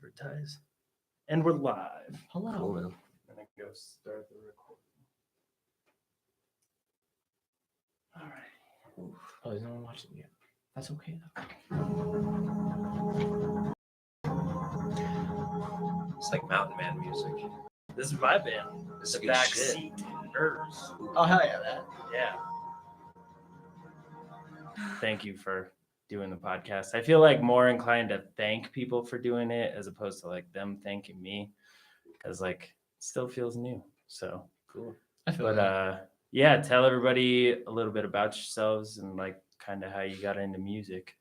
advertise. And we're live. Hello. Cool, man. I'm gonna go start the recording. All right. Oh, there's no one watching yet. That's okay though. It's like mountain man music. This is my band. This The is good shit. Backseat Vinyl. Oh hell yeah, that. Yeah. Thank you for doing the podcast. I feel like more inclined to thank people for doing it as opposed to like them thanking me, because like it still feels new. So Cool. I feel but that. yeah, tell everybody a little bit about yourselves and like kind of how you got into music.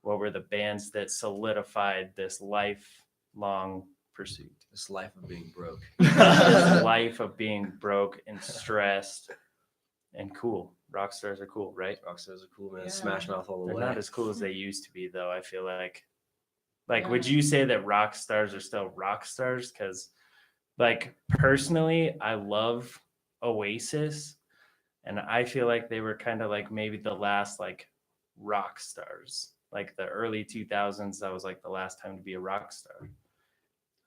What were the bands that solidified this lifelong pursuit? This life of being broke. This life of being broke and stressed and cool. Rock stars are cool, right? Rockstars are cool, man. Yeah. Smash Mouth all the They're way. not as cool as they used to be, though. I feel like Yeah. would you say that rock stars are still rock stars? Because, like, personally, I love Oasis, and I feel like they were kind of like maybe the last like rock stars, like the early 2000s. That was like the last time to be a rock star.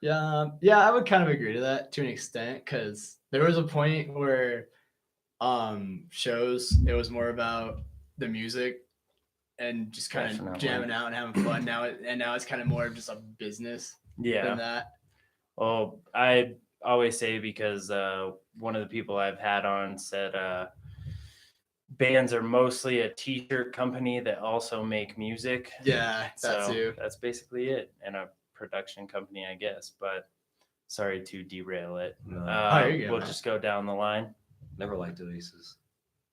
Yeah, I would kind of agree to that to an extent, because there was a point where shows, it was more about the music and just kind of Definitely. jamming out and having fun. Now it's kind of more of just a business Yeah. than that. Well, I always say, because one of the people I've had on said bands are mostly a t-shirt company that also make music. Yeah, that So too. that's basically it. And a production company, I guess. But sorry to derail it. No, Oh, you're good, We'll man. just go down the line. never liked Oasis.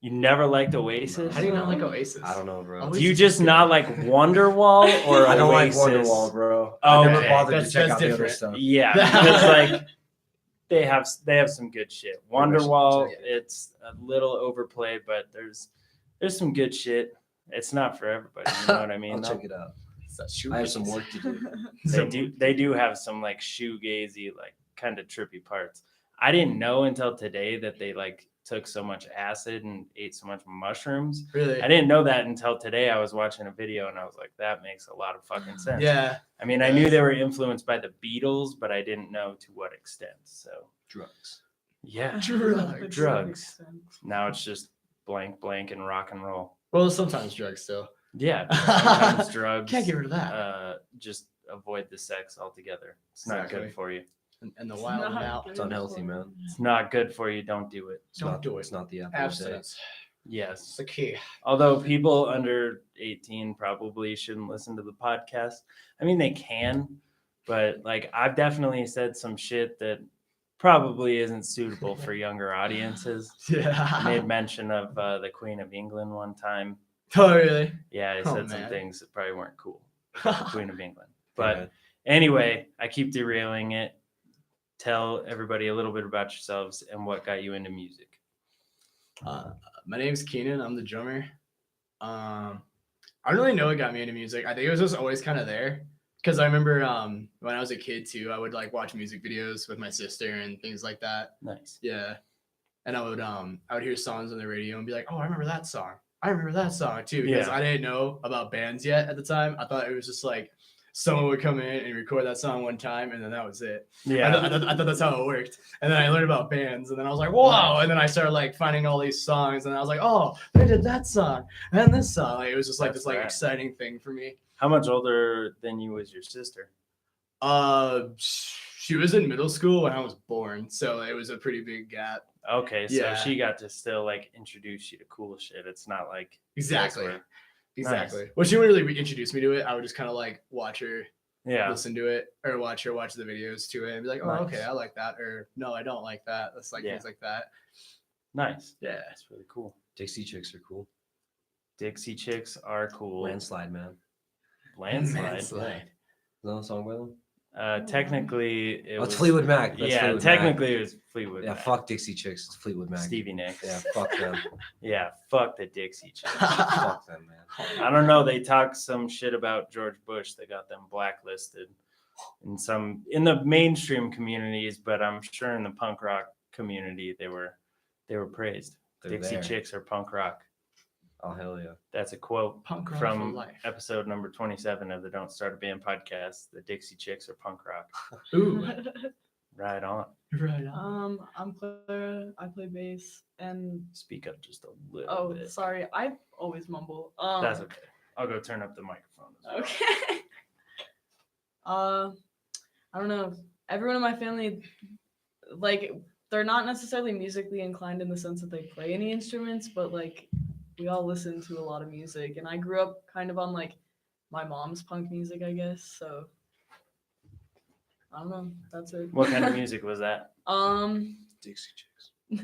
You never liked Oasis? How do you not like Oasis? I don't know, bro. Oasis Do you is just good. not like Wonderwall or I don't like Oasis? Wonderwall, bro. Oh, I never okay. bothered That's- to check that's out the other different. stuff. Yeah, because like they have some good shit. Maybe I should Wonderwall, check it's a little overplayed, but there's some good shit. It's not for everybody, you know what I mean? I'll though? check it out. It's that shoe I have some business. work to do. They do have some like shoegazy, like kind of trippy parts. I didn't know until today that they like took so much acid and ate so much mushrooms. Really? I didn't know that until today. I was watching a video and I was like, that makes a lot of fucking sense. Yeah. I mean, I knew they were influenced by the Beatles, but I didn't know to what extent. So Drugs. yeah, Drugs. drugs. Now it's just blank and rock and roll. Well, sometimes drugs still. Yeah, sometimes drugs. Can't get rid of that. Just avoid the sex altogether. It's not Exactly. good for you. And the wild and out. It's unhealthy, man. It's not good for you. Don't do it. It's Don't not, do it. It's not the apple of day. Abstinence. Yes. It's the key. Although people under 18 probably shouldn't listen to the podcast. I mean, they can, but like I've definitely said some shit that probably isn't suitable for younger audiences. I Yeah. made mention of the Queen of England one time. Oh, really? Yeah, I Oh, said some man. things that probably weren't cool. about the Queen of England. But man. anyway, I keep derailing it. Tell everybody a little bit about yourselves and what got you into music. My name's Keenan. I'm the drummer. I don't really know what got me into music. I think it was just always kind of there. Because I remember when I was a kid too, I would like watch music videos with my sister and things like that. Nice. Yeah. And I would hear songs on the radio and be like, oh, I remember that song. I remember that song too. Because Yeah. I didn't know about bands yet at the time. I thought it was just like someone would come in and record that song one time and then that was it. Yeah. I thought that's how it worked. And then I learned about bands and then I was like, whoa. And then I started like finding all these songs and I was like, oh, they did that song and this song. Like, it was just like That's this like rad. exciting thing for me. How much older than you was your sister? She was in middle school when I was born. So it was a pretty big gap. Okay, so Yeah. she got to still like introduce you to cool shit. It's not like Exactly. Nice. Exactly. Well, she wouldn't really introduce me to it. I would just kind of like watch her yeah, listen to it or watch the videos to it and be like, oh, Nice. okay, I like that. Or no, I don't like that. That's like Yeah. things like that. nice. Yeah. That's really cool. Dixie Chicks are cool. Dixie Chicks are cool. Landslide, man. Landslide. Is that a song by them? Technically, it Oh, it's was Fleetwood Mac. That's yeah, Fleetwood technically it was Fleetwood. Mac. Yeah, Mac. fuck Dixie Chicks. It's Fleetwood Mac. Stevie Nicks. Yeah, fuck them. Yeah, fuck the Dixie Chicks. Fuck them, man. I don't know. They talked some shit about George Bush. They got them blacklisted in the mainstream communities, but I'm sure in the punk rock community they were praised. They're Dixie there. Chicks are punk rock. Oh hell yeah. That's a quote Punk rock for from life. episode number 27 of the Don't Start a Band podcast. The Dixie Chicks are punk rock. Ooh, Right on. right on. I'm Claire. I play bass, and Speak up just a little oh, bit. sorry, I always mumble. That's okay. I'll go turn up the microphone. As well. Okay. I don't know. Everyone in my family, like, they're not necessarily musically inclined in the sense that they play any instruments, but like, we all listen to a lot of music, and I grew up kind of on like my mom's punk music, I guess. So I don't know. That's it. What kind of music was that? Dixie Chicks.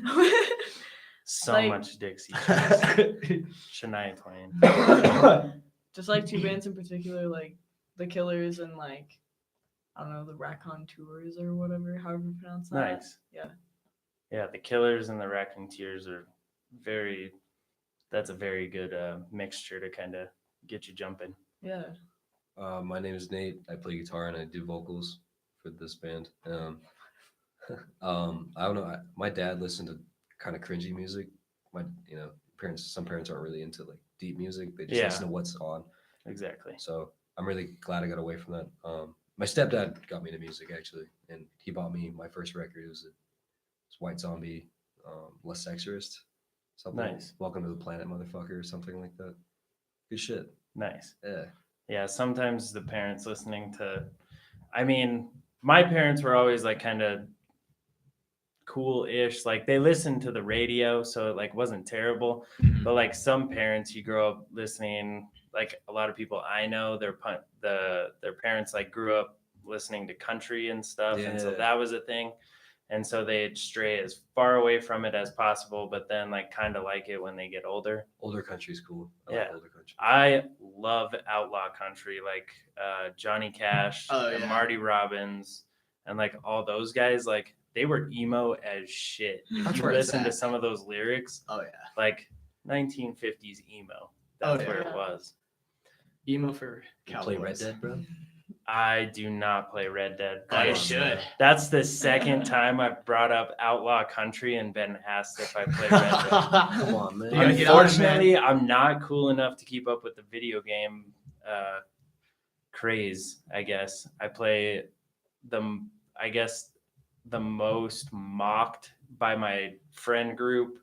So Like- much Dixie Chicks. Shania Twain. Just like two bands in particular, like The Killers and like I don't know, the Raconteurs or whatever, however you pronounce that. Nice. Yeah. Yeah, the Killers and the Raconteurs are that's a very good mixture to kind of get you jumping. Yeah. My name is Nate. I play guitar and I do vocals for this band. I don't know. My dad listened to kind of cringy music. My some parents aren't really into like deep music. They just Yeah. listen to what's on. Exactly. So I'm really glad I got away from that. My stepdad got me into music actually, and he bought me my first record. It was White Zombie, Less Sexerist, something. Nice. Welcome to the Planet, motherfucker, or something like that. Good shit. Nice. Yeah. Yeah, sometimes the parents listening to, I mean, my parents were always like kind of cool-ish. Like they listened to the radio, so it like wasn't terrible. But like some parents, you grow up listening. Like a lot of people I know, their parents like grew up listening to country and stuff, and so Yeah. that was a thing. And so they'd stray as far away from it as possible, but then like kind of like it when they get older. Older country's cool. I Yeah. like older country. I love outlaw country, like Johnny Cash Oh, and yeah. Marty Robbins, and like all those guys. Like they were emo as shit. How If you far is listen to that? some of those lyrics, Oh yeah. like 1950s emo. Oh, That's where yeah. it was. Emo for You play Red Cowboys. Dead, bro? I do not play Red Dead. Oh, you That's- should. That's the second time I've brought up outlaw country and been asked if I play Red Dead. Come on, man. You gotta get on it, Unfortunately, I'm not cool enough to keep up with the video game craze, I guess. I play the most mocked by my friend group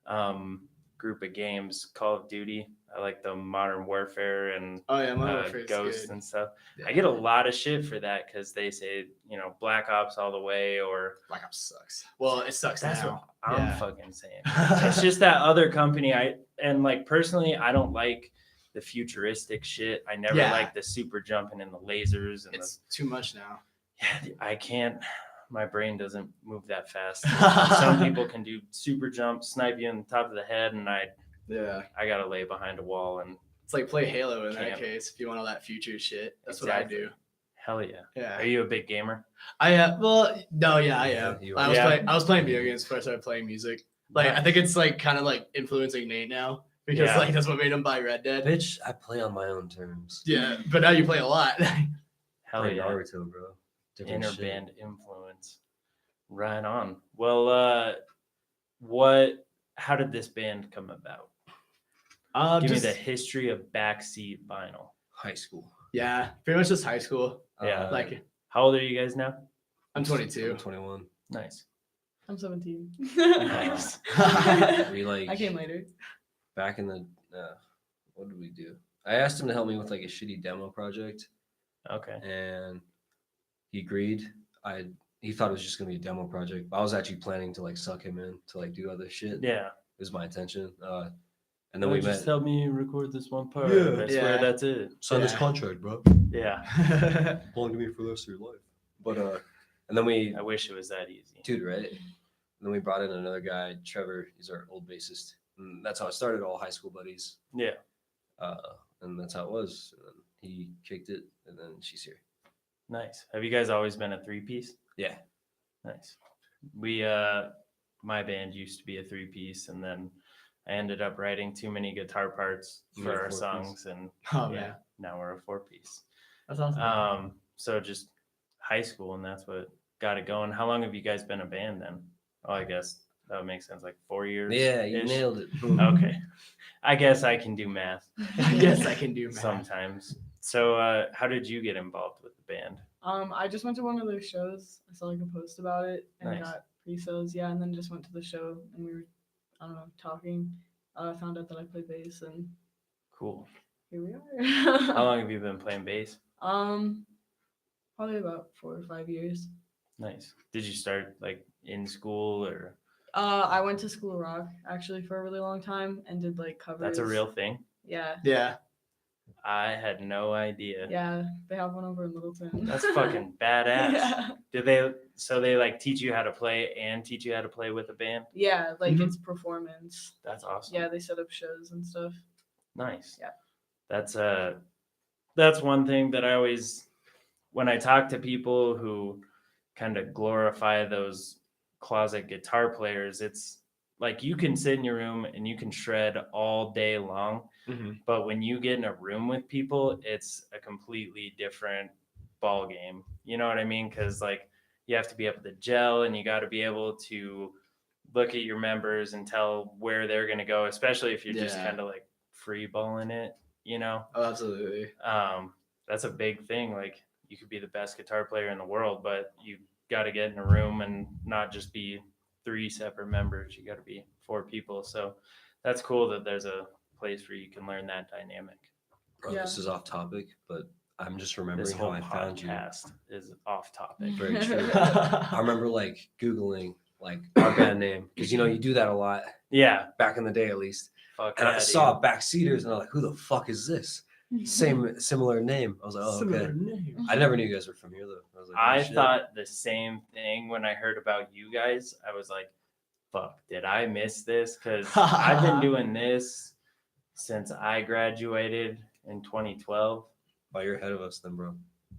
of games, Call of Duty. I like the Modern Warfare and Oh yeah, Modern Warfare is Ghosts good. and stuff. Yeah. I get a lot of shit for that because they say, Black Ops all the way, or Black Ops sucks. Well, it sucks that's now. what I'm Yeah. fucking saying. It's just that other company. Personally, I don't like the futuristic shit. I never Yeah. liked the super jumping and the lasers and It's too much now. I can't. My brain doesn't move that fast. Some people can do super jump, snipe you in the top of the head, and Yeah. I gotta lay behind a wall and It's like play Halo in that Camp. case if you want all that future shit. That's Exactly. what I do. hell yeah. Yeah. Are you a big gamer? I well, no, yeah, I am. you I are. was Yeah. I was playing video games before I started playing music. Like I think it's like kind of like influencing Nate now because Yeah. like that's what made him buy Red Dead. Bitch, I play on my own terms. Yeah, but now you play a lot. Hell Play yeah. Naruto, bro. Different Inner shit. band influence. Right on. Well, how did this band come about? Give Just, me the history of Backseat Vinyl. High school. yeah, pretty much just high school. Yeah. Like How old are you guys now? I'm 22. I'm 21. Nice. I'm 17. Nice. We like I came later. back in the what did we do? I asked him to help me with like a shitty demo project, Okay. and he agreed. He thought it was just gonna be a demo project, but I was actually planning to like suck him in to like do other shit. Yeah. It was my intention. And then we just met. help me record this one part. Yeah. I swear Yeah. that's it. Sign this Yeah. contract, bro. Yeah. Belong to me for the rest of your life. But and then we I wish it was that easy. dude, right? And then we brought in another guy, Trevor. He's our old bassist. And that's how it started, all high school buddies. Yeah. And that's how it was. And then he kicked it, and then she's here. Nice. Have you guys always been a three-piece? Yeah. Nice. We my band used to be a three-piece, and then I ended up writing too many guitar parts You for made a our four-piece? songs, and Oh yeah, man, now we're a four-piece. that's awesome. So just high school, and that's what got it going. How long have you guys been a band then? Oh, I guess That would make sense, like 4 years. Yeah, you nailed it. Okay. I guess I can do math I guess I can do math. sometimes. So how did you get involved with the band? I just went to one of their shows. I saw like a post about it and Nice. got pre-sales. Yeah, and then just went to the show and we were, I don't know, talking. Found out that I play bass and Cool. here we How are. long have you been playing bass? Probably about 4 or 5 years. Nice. Did you start like in school or? I went to School of Rock actually for a really long time and did like covers. That's a real thing. Yeah. Yeah. I had no idea. Yeah, they have one over in Littleton. That's fucking badass. Yeah. Did they? So they like teach you how to play and teach you how to play with a band? Yeah, like Mhm. it's performance. That's awesome. Yeah, they set up shows and stuff. Nice. Yeah. That's one thing that I always, when I talk to people who kind of glorify those closet guitar players, it's like you can sit in your room and you can shred all day long, Mhm. but when you get in a room with people, it's a completely different ball game. You know what I mean? Because like you have to be able to gel and you got to be able to look at your members and tell where they're going to go, especially if you're just Yeah. kind of like free balling it, you know? Oh, absolutely. That's a big thing. Like you could be the best guitar player in the world, but you got to get in a room and not just be 3 separate members. You got to be 4 people. So that's cool that there's a place where you can learn that dynamic. Bro, Yeah. this is off topic, but I'm just This remembering whole how I found you. podcast is off topic. Very true. I remember like Googling like our band name because you do that a lot Yeah. back in the day at least. Fuck And I yeah, saw dude. Backseaters and I was like, who the fuck is this? Similar name. I was like, oh, Similar okay. name. I never knew you guys were from here though. I was like, oh, I shit. thought the same thing when I heard about you guys. I was like, fuck, did I miss this? Because I've been doing this since I graduated in 2012. Oh, you're ahead of us then, bro.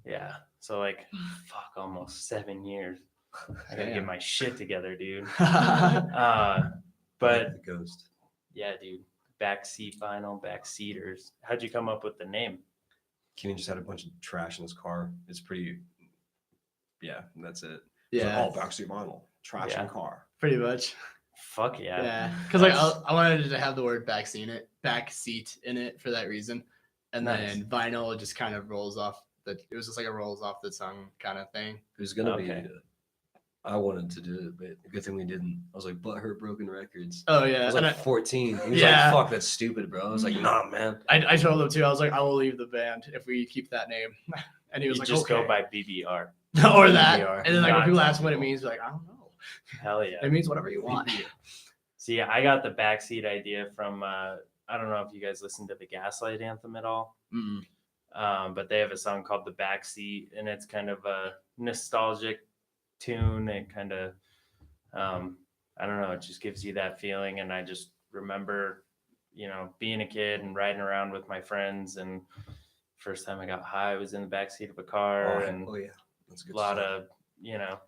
Yeah. So like, fuck, almost 7 years. I gotta get Damn. my shit together, dude. I But like the ghost. yeah, dude. Backseat Vinyl, Backseaters. How'd you come up with the name? Keenan just had a bunch of trash in his car. It's pretty. Yeah, that's it. It's Yeah. like, oh, Backseat Vinyl, trash Yeah. in car. Pretty much. Fuck yeah. Yeah. Because like That's- I wanted to have the word backseat in it for that reason, and Nice. then vinyl just kind of rolls off. It was just like a rolls off the tongue kind of thing. It was gonna Okay. be. I wanted to do it, but good thing we didn't. I was like, Butthurt Broken Records. Oh I yeah. was And like 14. He was Yeah. like, fuck, that's stupid, bro. I was like, nah, man. I told him too. I was like, I will leave the band if we keep that name. And he was You like, just okay. go by BBR. or that. BBR. And then like when Not people ask what it technical. means, we're like, I don't know. Hell yeah. It means whatever you want. See, I got the backseat idea from I don't know if you guys listen to the Gaslight Anthem at all, Mm. but they have a song called "The Backseat," and it's kind of a nostalgic tune. It kind of, I don't know, it just gives you that feeling. And I just remember, being a kid and riding around with my friends. And first time I got high, I was in the backseat of a car, and Oh, yeah. That's a a good lot stuff. of,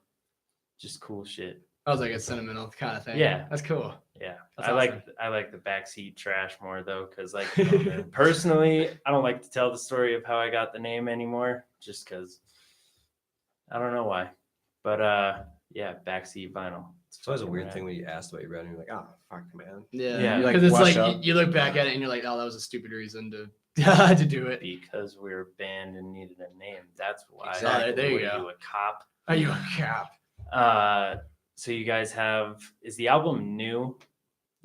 just cool shit. I was like a sentimental kind of thing. Yeah. That's cool. Yeah, That's I like the backseat trash more though, because like personally, I don't like to tell the story of how I got the name anymore, just because I don't know why. But yeah, Backseat Vinyl. It's always a fucking weird rad. thing when you ask about your band and you're like, oh, fuck, man. Yeah. Yeah. You, like, Because it's wash like up. you look back at it and you're like, oh, that was a stupid reason to to do it. Because we were a band and needed a name. That's why. Exactly. There you Were go. you a cop? Are you a cap? So you guys is the album new?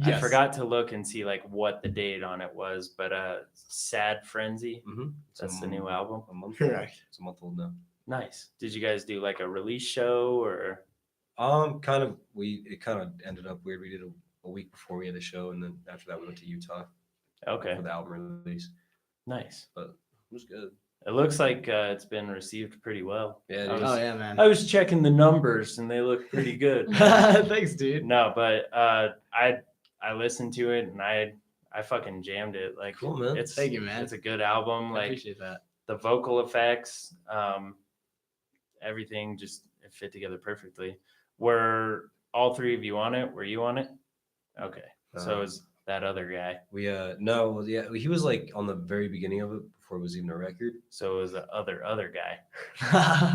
I Yes. forgot to look and see like what the date on it was, but Sad Frenzy. Mm-hmm. That's the new album. A month Correct. old. It's a month old now. Nice. Did you guys do like a release show or? Kind of. It kind of ended up weird. We did a week before we had a show, and then after that we went to Utah Okay, for the album release. nice. It was good. It looks like it's been received pretty well. Yeah, it I is. was- Oh yeah, man. I was checking the numbers and they look pretty good. Thanks, dude. No, but I listened to it and I fucking jammed it. Like Cool, man. It's Thank you, man. It's a good album. I Like appreciate that. the vocal effects, everything just it fit together perfectly. Were all 3 of you on it? Were you on it? Okay. So is that other guy. We no, yeah, he was like on the very beginning of it before it was even a record. So it was the other guy.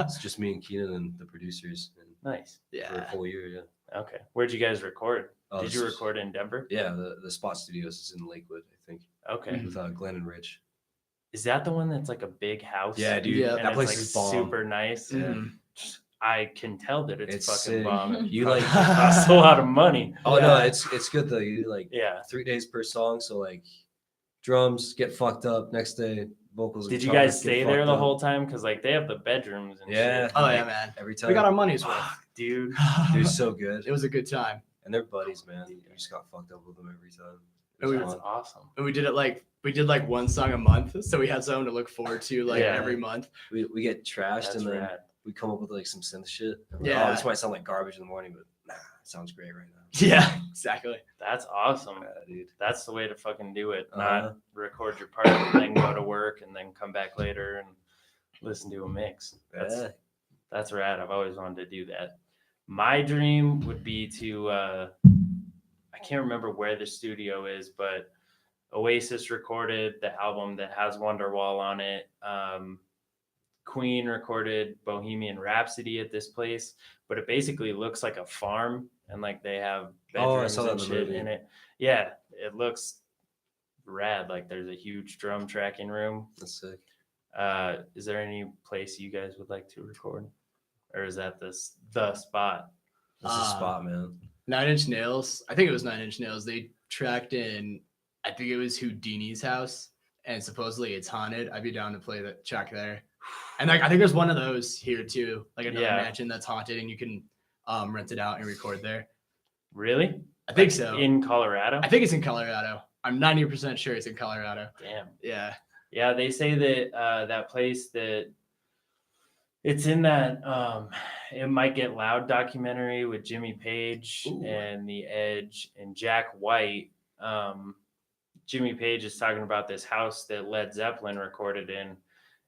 It's just me and Keenan and the producers. And Nice. for a Yeah. full year. Yeah. Okay. Where'd you guys record? Did this you was- record in Denver? Yeah, the Spot Studios is in Lakewood, I think, Okay. with Glenn and Rich. Is that the one that's like a big house? Yeah, dude, Yeah. And that it's place like is bomb. super nice. Yeah. Mhm. I can tell that it's It's fucking sick. bomb. It You probably like- costs a lot of money. Oh no, Yeah. it's good though. You do like Yeah. 3 days per song, so like drums get fucked up. Next day, vocals. and Did you guitar guys get stay there fucked the up. whole time? Because like they have the bedrooms and Yeah. shit. Oh Like, yeah, man. Every time. We got our money's worth. fuck, dude. It was so good, It was a good time. and they're buddies, man. You just got fucked up with them every time. It And was we- That's fun. awesome. And we did like one song a month, so we had something to look forward to like Yeah. every month. We get trashed, That's and then rad. we come up with like some synth shit. And we're like, Yeah. oh, this might sound like garbage in the morning, but nah, it sounds great right now. Yeah, exactly. That's awesome. Yeah, dude. That's the way to fucking do it. Uh-huh. Not record your part and then go to work and then come back later and listen to a mix. Yeah. That's rad. I've always wanted to do that. My dream would be to I can't remember where the studio is, but Oasis recorded the album that has Wonderwall on it. Queen recorded Bohemian Rhapsody at this place, but it basically looks like a farm and like they have Oh, I bedrooms saw that and in the shit movie. in it. Yeah, it looks rad. Like there's a huge drum tracking room. That's sick. Is there any place you guys would like to record, or is that the spot? That's a spot, man. 9 Inch Nails. I think it was 9 Inch Nails. They tracked in. I think it was Houdini's house, and supposedly it's haunted. I'd be down to play the track there. And like I think there's one of those here too, like another Yeah. mansion that's haunted, and you can rent it out and record there. Really? I think so. In Colorado? I think it's in Colorado. I'm 90% sure it's in Colorado. Damn. Yeah. Yeah, they say that that place that it's in that It Might Get Loud documentary with Jimmy Page Ooh. and The Edge and Jack White. Jimmy Page is talking about this house that Led Zeppelin recorded in,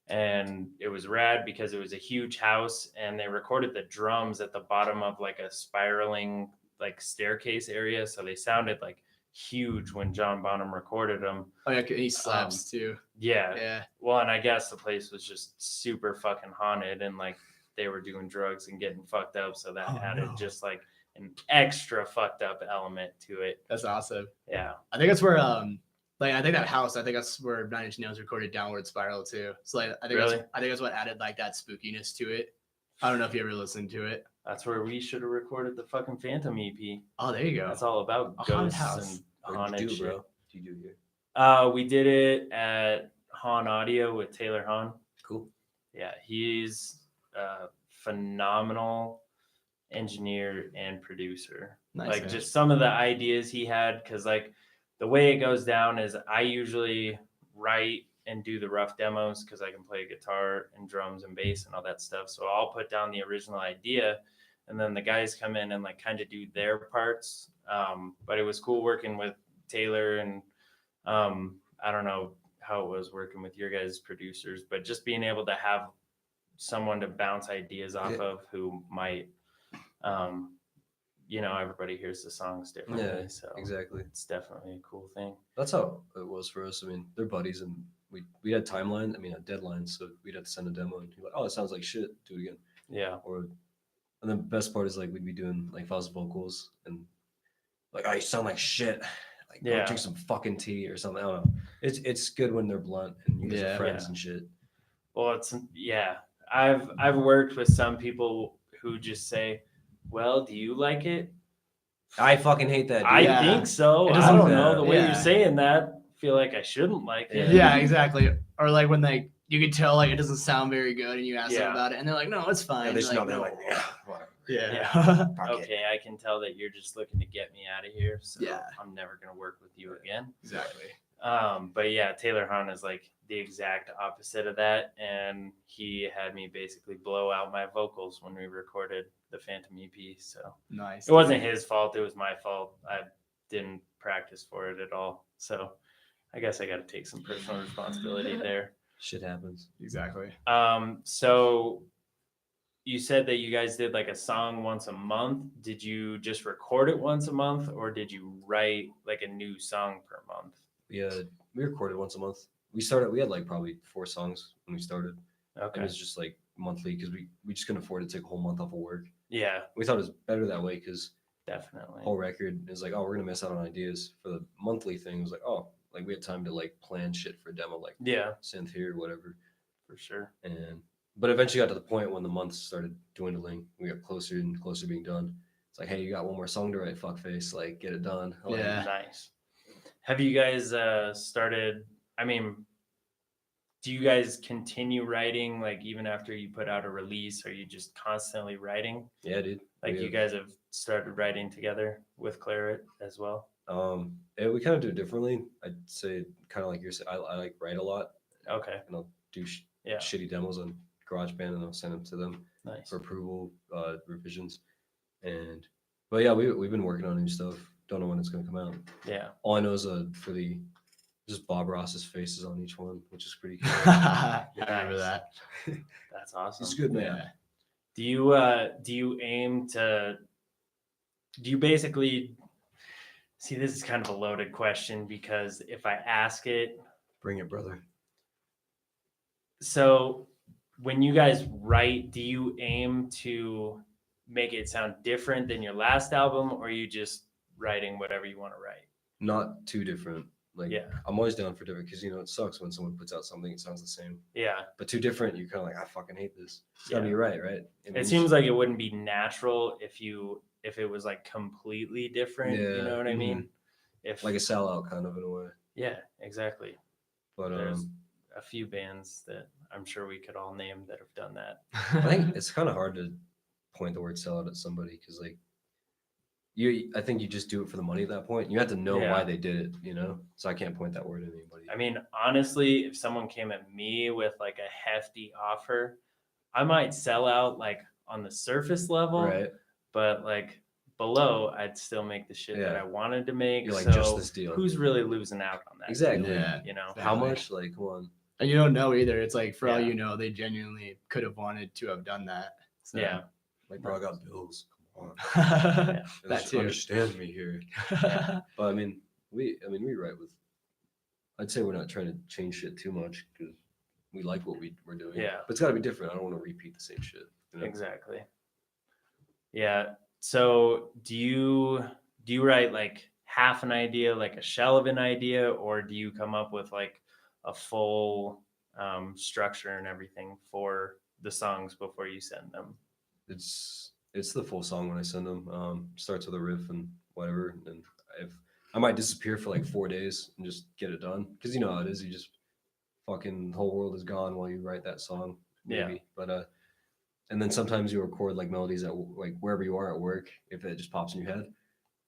and it was rad because it was a huge house and they recorded the drums at the bottom of like a spiraling like staircase area, so they sounded like huge when John Bonham recorded them. Oh yeah, he slaps too. Yeah. Yeah. Well, and I guess the place was just super fucking haunted and like they were doing drugs and getting fucked up. So that Oh, added no. just like an extra fucked up element to it. That's awesome. Yeah. I think that's where like I think that house, I think that's where 9 Inch Nails recorded Downward Spiral too. So like I think Really? that's what added like that spookiness to it. I don't know if you ever listened to it. That's where we should have recorded the fucking Phantom EP. Oh, there you go. That's all about A haunted ghosts house. and Where'd haunted you do, shit. bro? What do you do here? We did it at Hahn Audio with Taylor Hahn. Cool. Yeah, he's a phenomenal engineer and producer. Nice, Like man. just some of the ideas he had, because like the way it goes down is I usually write and do the rough demos because I can play guitar and drums and bass and all that stuff. So I'll put down the original idea, and then the guys come in and like kind of do their parts. But it was cool working with Taylor, and I don't know how it was working with your guys' producers, but just being able to have someone to bounce ideas off Yeah. of who might, everybody hears the songs differently. Yeah, So exactly. it's definitely a cool thing. That's how it was for us. I mean, they're buddies, and we had timeline. I mean, a deadline, so we'd have to send a demo, and be like, "Oh, it sounds like shit. Do it again." Yeah. And the best part is like we'd be doing like false vocals, and like, "Oh, you sound like shit. Like, go Yeah. drink some fucking tea or something." I don't know. It's good when they're blunt and you guys Yeah. are friends Yeah. and shit. Well, I've worked with some people who just say, "Well, do you like it?" I fucking hate that. Dude. I Yeah. think so. It I doesn't- don't know. The way yeah. you're saying that, I feel like I shouldn't like it. Yeah, exactly. Or like when like you can tell like it doesn't sound very good and you ask them Yeah. about it and they're like, no, it's fine. Yeah, they You're just know like, they're "No." like, yeah, whatever. Yeah. Fuck it. Okay, I can tell that you're just looking to get me out of here. So Yeah. I'm never gonna work with you again. Exactly. But yeah, Taylor Hahn is like the exact opposite of that, and he had me basically blow out my vocals when we recorded the Phantom EP. So Nice. it wasn't his fault; it was my fault. I didn't practice for it at all. So I guess I got to take some personal responsibility there. Shit happens. Exactly. So you said that you guys did like a song once a month. Did you just record it once a month, or did you write like a new song per month? We recorded once a month. We had like probably 4 songs when we started. Okay. It was just like monthly because we just couldn't afford to take a whole month off of work. Yeah, We thought it was better that way because definitely. whole record is like, oh, we're gonna miss out on ideas. For the monthly thing, it was like, oh, like we had time to like plan shit for a demo, like Yeah, synth here or whatever. for sure. And but eventually got to the point when the months started dwindling. We got closer and closer to being done. It's like, hey, you got one more song to write, fuckface. Like, get it done. Like, Yeah. Nice. Have you guys started? I mean, do you guys continue writing like even after you put out a release? Are you just constantly writing? yeah, dude. Like you guys have started writing together with Claret as well? We kind of do it differently. I'd say kind of like you're saying. I like write a lot, Okay. and I'll do Yeah. shitty demos on GarageBand, and I'll send them to them Nice. for approval, revisions, and but yeah, we've been working on new stuff. Don't know when it's gonna come out. Yeah. All I know is for the just Bob Ross's faces on each one, which is pretty cool. I remember that. That's awesome. He's a good man. Yeah. Do you aim to do you basically see this is kind of a loaded question because if I ask it, Bring it, brother. so when you guys write, do you aim to make it sound different than your last album or are you just writing whatever you want to write? Not too different. Like, Yeah. I'm always down for different because it sucks when someone puts out something that sounds the same. Yeah. But too different, you're kind of like, I fucking hate this. It's gotta Yeah. be right? It seems like it wouldn't be natural if it was like completely different. You Yeah, know what I mean? If like a sellout kind of in a way. yeah, exactly. But There's a few bands that I'm sure we could all name that have done that. I think it's kind of hard to point the word sellout at somebody because like I think you just do it for the money at that point. You have to know Yeah. why they did it, So I can't point that word at anybody. I mean, honestly, if someone came at me with like a hefty offer, I might sell out like on the surface level, Right? but like below, I'd still make the shit that Yeah. I wanted to make. You're like, so just this deal. who's really losing out on that? Exactly. Yeah. You know? How Exactly. much? Like, come on. And you don't know either. It's like for all Yeah. you know, they genuinely could have wanted to have done that. So. Yeah. Like, bro, I got bills. Come on. That Just too. Understand me here. But I mean, we write with. I'd say we're not trying to change shit too much because we like what we're doing. Yeah. But it's got to be different. I don't want to repeat the same shit. Exactly. Yeah. So do you write like half an idea, like a shell of an idea, or do you come up with like a full structure and everything for the songs before you send them? It's the full song when I send them. Starts with a riff and whatever, and I might disappear for like 4 days and just get it done because you know how it is. You just fucking the whole world is gone while you write that song. Maybe. Yeah. But and then sometimes you record like melodies at like wherever you are at work if it just pops in your head.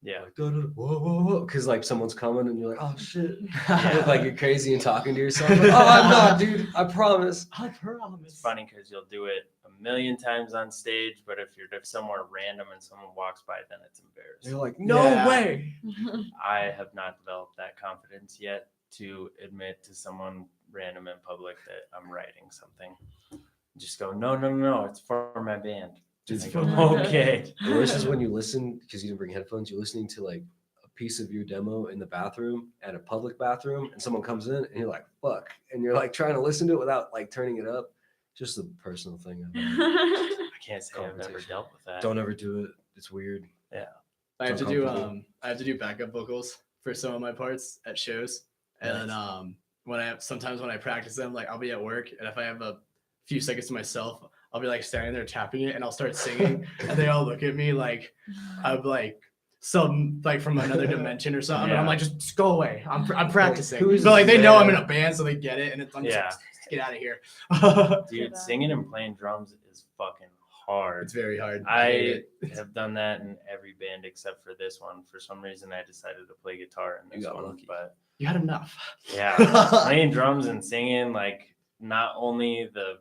Yeah. Like whoa, whoa, whoa, because like someone's coming and you're like, oh shit. Yeah. You look like you're crazy and talking to yourself. Like, oh, I'm not, dude. I promise. I promise. It's funny because you'll do it a million times on stage, but if you're somewhere random and someone walks by, then it's embarrassing. You're like, no Yeah. way. I have not developed that confidence yet to admit to someone random in public that I'm writing something. Just go, no, it's for my band. Dude, I go, okay. the worst is when you listen because you didn't bring headphones. You're listening to like a piece of your demo in the bathroom at a public bathroom, and someone comes in and you're like, "Fuck!" and you're like trying to listen to it without like turning it up. Just a personal thing. I can't say I've ever Conversation. dealt with that. Don't ever do it. It's weird. I have to It's do uncomfortable. I have to do backup vocals for some of my parts at shows. And then sometimes when I practice them, like I'll be at work and if I have a few seconds to myself, I'll be like standing there tapping it and I'll start singing and they all look at me like I'm like some like from another dimension or something. And I'm Yeah. like, just go away. I'm practicing. who is But like they know I'm in there? a band, so they get it, and it's I'm just Yeah. like, get out of here. Dude, that. singing and playing drums is fucking hard. It's very hard. hate I it. have done that in every band except for this one. For some reason, I decided to play guitar in You this got one. lucky. But You had enough. yeah, playing drums and singing, like not only the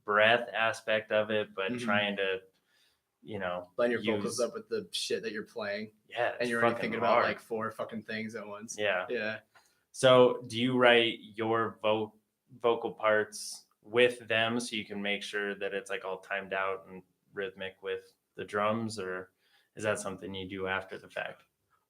breath aspect of it, but Mhm. trying to, Line your use- vocals up with the shit that you're playing, yeah, and you're already thinking about like 4 fucking things at once. yeah. Yeah. So, do you write your vocal parts with them so you can make sure that it's like all timed out and rhythmic with the drums, or is that something you do after the fact?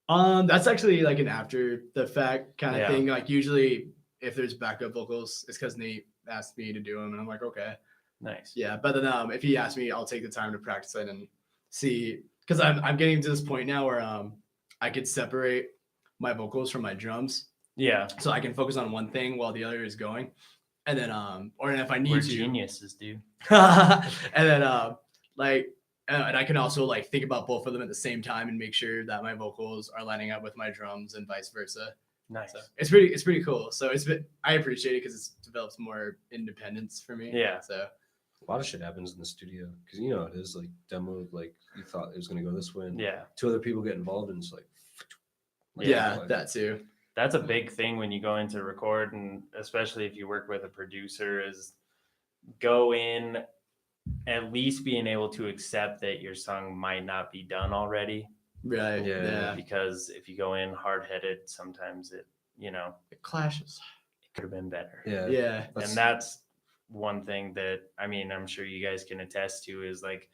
That's actually like an after the fact kind of Yeah. thing. Like usually if there's backup vocals, it's because Nate asked me to do them and I'm like, okay. Nice. Yeah, but then if he asks me, I'll take the time to practice it and see, because I'm getting to this point now where I could separate my vocals from my drums, Yeah. so I can focus on one thing while the other is going, and then or if I need We're to, geniuses, dude. and then like and I can also like think about both of them at the same time and make sure that my vocals are lining up with my drums and vice versa. Nice. So it's pretty cool. So I appreciate it because it's developed more independence for me. Yeah. So A lot of shit happens in the studio because you know it is like demo. Like you thought it was gonna go this way, and Yeah. two other people get involved, and it's like yeah, like, that too. That's a big thing when you go into record, and especially if you work with a producer, is go in at least being able to accept that your song might not be done already. Right. Yeah. Yeah. Because if you go in hard-headed, sometimes it It clashes. could have been better. yeah, Yeah. And that's one thing that, I mean, I'm sure you guys can attest to, is like,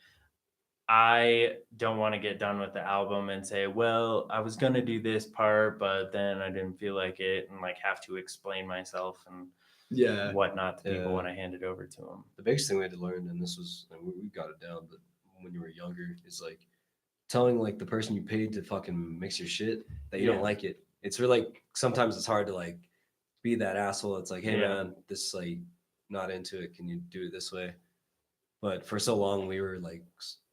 I don't want to get done with the album and say, well, I was going to do this part, but then I didn't feel like it, and like have to explain myself and Yeah. whatnot to people Yeah. when I hand it over to them. the biggest thing we had to learn, and this was, and we got it down, but when you were younger, is like telling like the person you paid to fucking mix your shit that you Yeah. don't like it. It's really like sometimes it's hard to like be that asshole. It's like, hey Yeah. man, this like not into it. Can you do it this way? But for so long we were like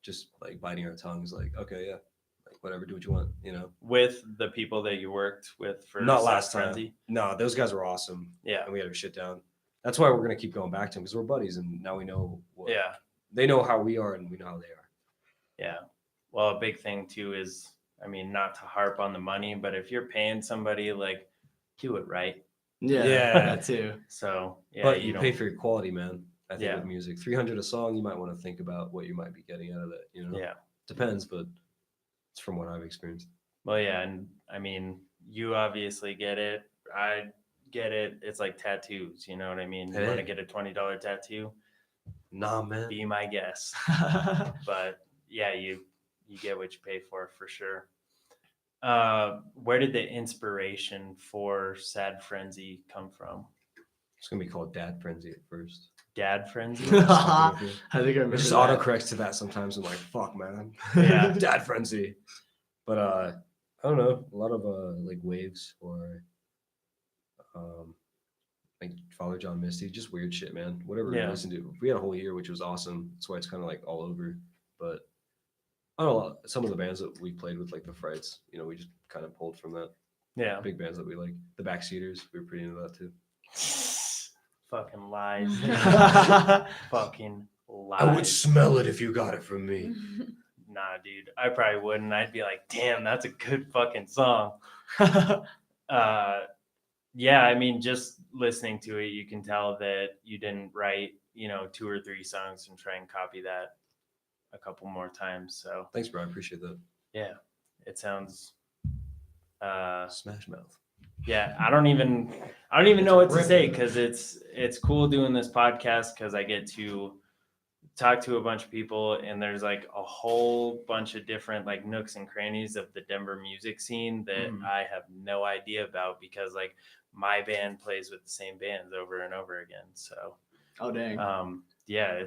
just like biting our tongues, like, okay, yeah, like whatever, do what you want, you know. With the people that you worked with for Not Sad last time. Frenzy? No, those guys were awesome. Yeah. And we had our shit down. That's why we're gonna keep going back to them because we're buddies, and now we know what Yeah. they know how we are, and we know how they are. Yeah. Well, a big thing too is, I mean, not to harp on the money, but if you're paying somebody, like, do it right. Yeah. Yeah. That too. So yeah, But you pay don't- for your quality, man. I think Yeah. with music, 300 a song, you might want to think about what you might be getting out of it. You know, Yeah. depends, but it's from what I've experienced. Well, yeah, and I mean, you obviously get it. I get it. It's like tattoos. You know what I mean? You want to Hey. get a $20 tattoo? Nah, man. Be my guest. But yeah, you get what you pay for sure. Where did the inspiration for Sad Frenzy come from? It's gonna be called Dad Frenzy at first. Dad Frenzy? I think I remember It just that. autocorrects to that sometimes. I'm like, fuck, man. Yeah. Dad Frenzy. But I don't know. A lot of like waves or like Father John Misty, just weird shit, man. Whatever Yeah. we listened to. We had a whole year, which was awesome. That's why it's kind of like all over. But I don't know. Some of the bands that we played with, like the Frights, you know, we just kind of pulled from that. Yeah. Big bands that we like. The Backseaters, we were pretty into that too. Fucking lies. Fucking lies. I would smell it if you got it from me. Nah, dude. I probably wouldn't. I'd be like, damn, that's a good fucking song. Yeah, I mean, just listening to it, you can tell that you didn't write, 2 or 3 songs and try and copy that a couple more times. So Thanks, bro. I appreciate that. yeah, it sounds. Smash Mouth. Yeah, I don't even know what to say, because it's cool doing this podcast because I get to talk to a bunch of people, and there's like a whole bunch of different like nooks and crannies of the Denver music scene that I have no idea about, because like my band plays with the same bands over and over again. So Oh dang. yeah,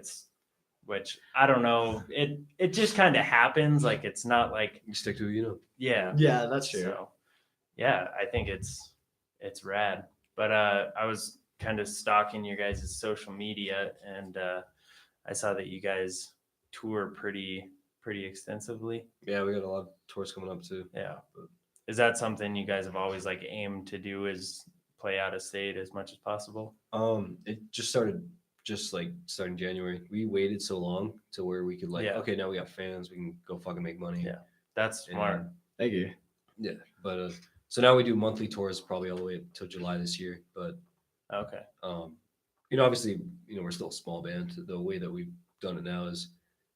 which I don't know. It just kind of happens. Like, it's not like, You stick to it, you know. yeah. Yeah, that's true. So, yeah, I think it's rad. But I was kind of stalking your guys' social media, and I saw that you guys tour pretty extensively. Yeah, we got a lot of tours coming up too. Yeah. Is that something you guys have always like aimed to do, is play out of state as much as possible? It just started starting January. We waited so long to where we could like, Yeah. okay, now we got fans, we can go fucking make money. Yeah. That's smart. Thank you. Yeah. But so now we do monthly tours probably all the way till July this year. But Okay. obviously, we're still a small band. The way that we've done it now is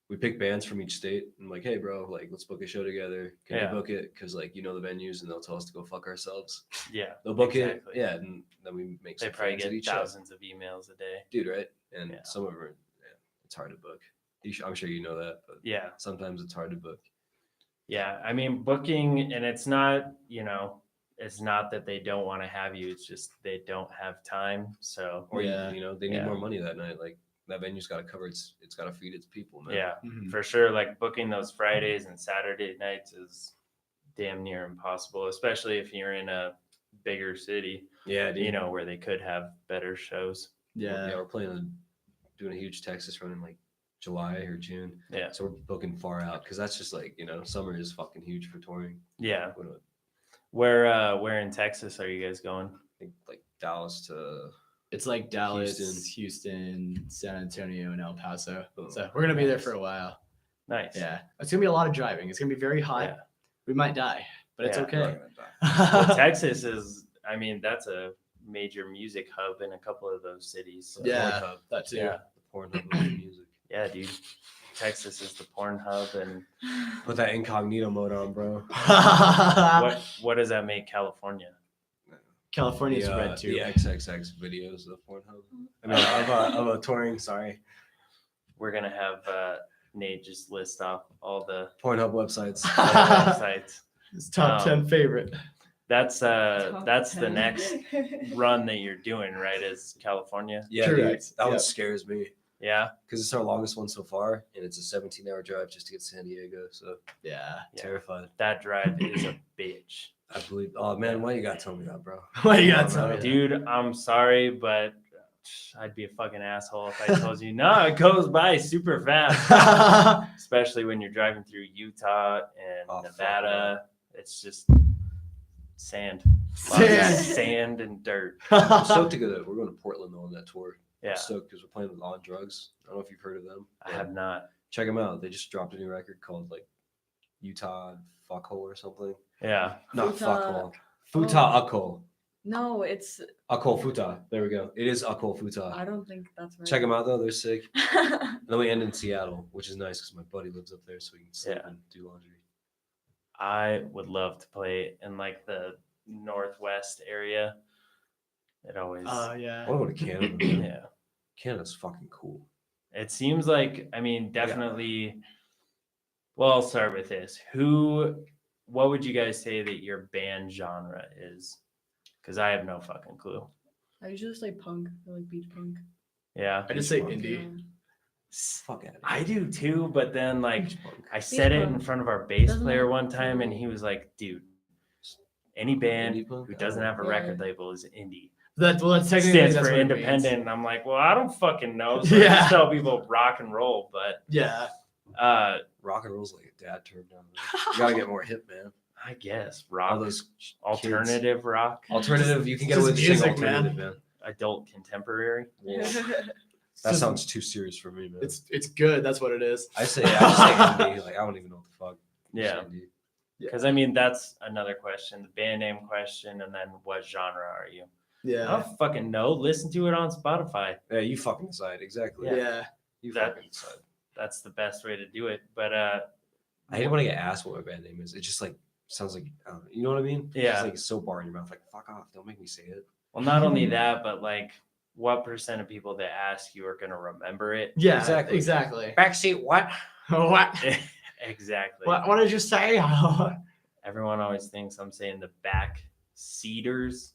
we pick bands from each state and like, hey bro, like let's book a show together. Can Yeah. you book it? Because like the venues, and they'll tell us to go fuck ourselves. Yeah. They'll book exactly. it. Yeah, and then we make They some probably fans at get each show. thousands of emails a day. Dude, right? And Yeah. some of them it's hard to book. I'm sure you know that, but Yeah. sometimes it's hard to book. Yeah. I mean, booking, and it's not, it's not that they don't want to have you. It's just they don't have time. So, Or Yeah. they need Yeah. more money that night. Like that venue's got to cover it's got to feed its people, man. Yeah, Mhm. for sure. Like booking those Fridays and Saturday nights is damn near impossible, especially if you're in a bigger city, Yeah, dude. you know, where they could have better shows. Yeah. We're doing a huge Texas run in like July or June. Yeah. So we're booking far out because that's just like, summer is fucking huge for touring. Yeah. What do I Where in Texas are you guys going? think like Dallas to It's like Dallas, Houston, San Antonio, and El Paso. Oh, So we're gonna be there nice. for a while. Nice. Yeah, it's gonna be a lot of driving. It's gonna be very hot. Yeah. We might die, but it's Yeah. okay. Well, Texas is, I mean, that's a major music hub in a couple of those cities. So. Yeah. Pornhub, That too. Yeah. the Pornhub of music. Yeah, dude. Texas is the porn hub, and Put that incognito mode on, bro. what does that make California? California's the, red too. The XXX videos of Pornhub. I mean, of a touring. Sorry, We're gonna have Nate just list off all the Pornhub websites. websites. It's top 10 favorite. That's Top the 10. next run that you're doing, right? Is California? Yeah, dude, Correct. that one Yep. scares me Yeah. because it's our longest one so far, and it's a 17-hour drive just to get to San Diego. So Yeah. Yeah. terrified. That drive is a bitch. I believe. Oh man, why you gotta tell me that, bro? What you got Oh, to tell man. me? Dude, I'm sorry, but I'd be a fucking asshole if I told you, no, it goes by super fast. Especially when you're driving through Utah and Oh, fuck Nevada. It's just sand. Lots of Sand. sand and dirt. I'm stoked to go. We're going to Portland though on that tour. Yeah. I'm stoked because we're playing with On Drugs. I don't know if you've heard of them. I have not. Check them out. They just dropped a new record called like Utah Fuckhole or something. Yeah. Not Futa- Fuckhole. Futa Ukhole. No, it's. Ukhole Futa. There we go. It is Ukhole I Futa. don't think that's right. Check them out though. They're sick. And then we end in Seattle, which is nice because my buddy lives up there, so we can sleep Yeah. and do laundry. I would love to play in like the Northwest area. It always, Oh yeah. I want to go to Canada. Man. yeah. Canada's fucking cool. It seems like, I mean, definitely. Well, I'll start with this. What would you guys say that your band genre is? Because I have no fucking clue. I usually say punk or like beach punk. Yeah. I just say Beach punk. indie. Fuck out of I do too, but then like Beach punk. I said it in punk. front of our bass Doesn't player it- one time, and he was like, "Dude, any band Indie punk? who doesn't have a Yeah. record label is indie. That's technically Stands that's for what it means. independent." And I'm like, "Well, I don't fucking know." So I Yeah. just tell people rock and roll, but Yeah. Rock and roll's like a dad term down there. You gotta get more hip, man. I guess All rock, those alternative rock, alternative. You can get Just away with saying music, man. alternative, man. adult contemporary. Whoa. It's That just- sounds too serious for me, man. It's good. That's what it is. I just say indie. Like I don't even know what the fuck. Yeah. Just indie. Because I mean, that's another question, the band name question, and then what genre are you? I Yeah. don't fucking know. Listen to it on Spotify. Yeah, you fucking decide. Exactly. Yeah. You That- fucking decide. That's the best way to do it. But I hate when I get asked what my band name is. It just like sounds like I don't know, you know what I mean? It's Yeah. just like it's so bar in your mouth. Like fuck off. Don't make me say it. well, not only that, but like, what percent of people that ask you are gonna remember it? Yeah. Exactly. Exactly. Backseat what? What? Exactly. What did you say? Everyone always thinks I'm saying the Backseaters,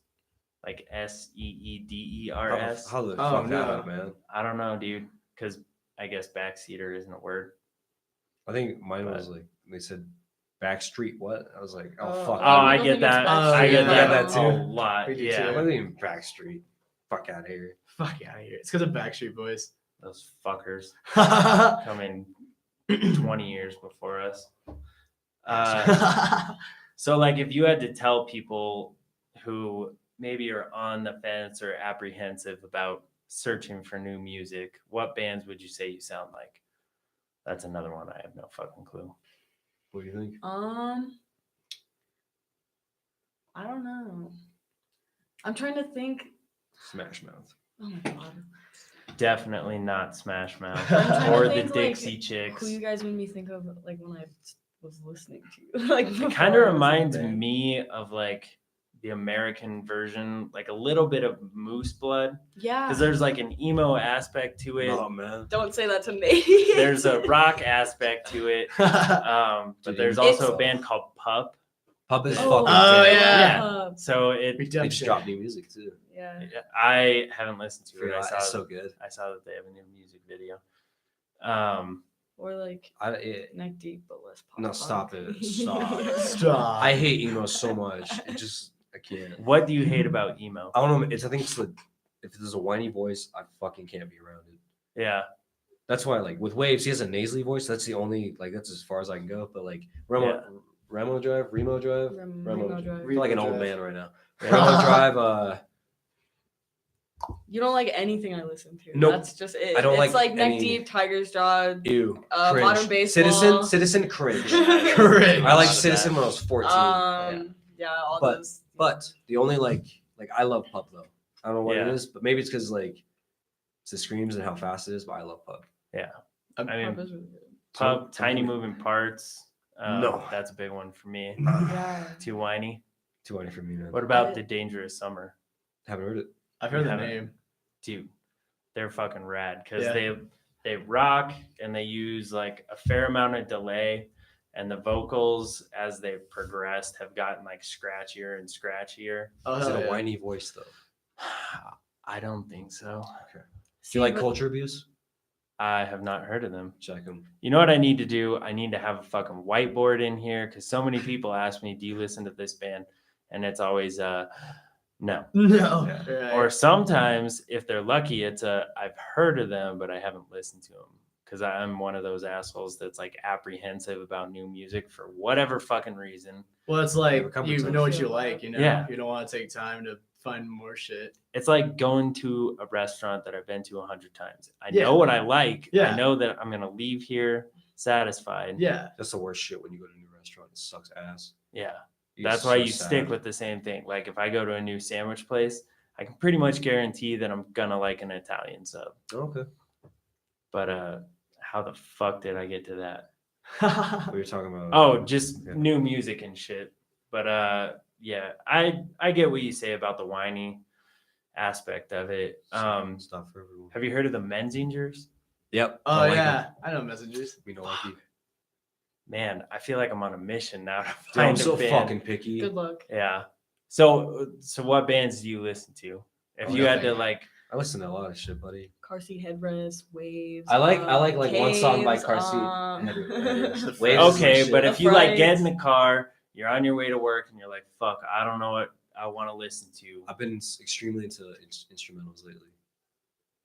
like SEEDERS. How the Oh, fuck no. that up, man? I don't know, dude, because I guess backseater isn't a word. I think mine was like they said Backstreet what? I was like, oh Oh, fuck. Oh, I people get think that. it's I Backstreet. get Yeah, that, that a too. lot. We do Yeah, What do you mean Backstreet? Fuck out of here. Fuck out of here. It's because of Backstreet Boys. those fuckers yeah. coming 20 years before us. So, like, if you had to tell people who maybe are on the fence or apprehensive about searching for new music, what bands would you say you sound like? That's another one I have no fucking clue. What do you think? I don't know. I'm trying to think. Smash Mouth. Oh my god. Definitely not Smash Mouth I'm trying or to the think, like, Dixie Chicks. Who you guys made me think of like when I was listening to you. Like It before kind I of was reminds there. me of like the American version, like a little bit of Moose Blood, Yeah. because there's like an emo aspect to it. Oh man. Don't say that to Nate. There's a rock aspect to it. But Dude, there's you- also a It's- band called Pup. Pub is Oh, fucking Oh, dead. yeah. So They Redemption. just dropped new music too. Yeah. I haven't listened to it. Yeah, I saw it's so good. I saw that they have a new music video. Or like neck deep, but less pop. No, punk. stop it. Stop. Stop. I hate emo so much. I can't. What do you hate about emo? I don't know. I think it's if there's a whiny voice, I fucking can't be around it. Yeah, That's why, like, with Waves, he has a nasally voice. That's the only, like, that's as far as I can go. But, like, Remo Drive? Remo Drive. I feel like an old man right now. Yeah. Remo Drive, You don't like anything I listen to. Nope. That's just it. I don't it's like Neck any- Deep, Tiger's Jaw, ew. Cringe. Modern Baseball. Citizen cringe. Cringe. I like Lot of Citizen that. when I was 14. All But- those. But the only, like, I love Pub, though. I don't know what it Yeah. is, but maybe it's because, like, it's the screams and how fast it is, but I love Pub. yeah. I I mean, Pub is really good. Pub, Tiny Moving Parts. No. That's a big one for me. Yeah. Too whiny. Too whiny for me, man. What about I- The Dangerous Summer? Haven't heard it. I've heard the haven't- name. Dude, they're fucking rad because Yeah. they rock and they use like a fair amount of delay, and the vocals as they've progressed have gotten like scratchier and scratchier. Oh, Is it hell a yeah. whiny voice, though? I don't think so. Do you like Culture Abuse? I have not heard of them. Check them. You know what I need to do? I need to have a fucking whiteboard in here because so many people ask me, "Do you listen to this band?" And it's always no. No. Yeah. Right. Or sometimes, if they're lucky, it's I've heard of them, but I haven't listened to them because I'm one of those assholes that's like apprehensive about new music for whatever fucking reason. Well, it's like comfort you zone. know what you like, you know. Yeah. You don't want to take time to find more shit. It's like going to a restaurant that I've been to 100 times. I Yeah. know what I like. Yeah. I know that I'm gonna leave here satisfied. Yeah. That's the worst shit when you go to a new restaurant. It sucks ass. Yeah. You get That's why so you sad. stick with the same thing. Like if I go to a new sandwich place, I can pretty much guarantee that I'm gonna like an Italian sub. Okay. But how the fuck did I get to that? What you're talking about? Oh, just Yeah. new music and shit. But yeah, I get what you say about the whiny aspect of it. It's not for everyone. Have you heard of the Menzingers? Yep. Oh I like yeah, it. I know messengers. We know Lucky. Man, I feel like I'm on a mission now to Dude, find I'm a so band. fucking picky. Good luck. Yeah. So what bands do you listen to? If Oh, you had to nothing. like, I listen to a lot of shit, buddy. Car seat headrest, waves. I like one song by Caves, Car Seat. The Waves Frights. is the okay, shit. but The if you like get Frights. in the car, you're on your way to work, and you're like, "Fuck, I don't know what I want to listen to." I've been extremely into instrumentals lately.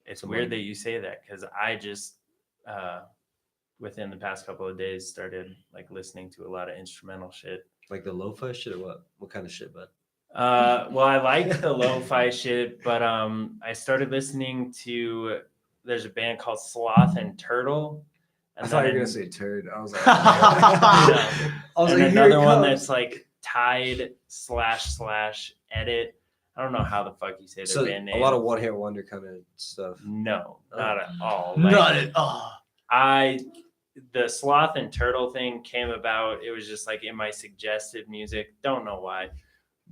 It's So weird mine- that you say that because I just within the past couple of days started like listening to a lot of instrumental shit. Like the lo-fi shit or what? What kind of shit, bud? Well, I liked the lo-fi shit, but I started listening to. There's a band called Sloth and Turtle. I thought you were then- gonna say turd. I was like, I was and like, here it another one comes. that's like Tide / Edit. I don't know how the fuck you say their So band name. a lot of one hit wonder kind of stuff. No, not Oh. at all. Like, Not at all. The Sloth and Turtle thing came about. It was just like in my suggested music. Don't know why,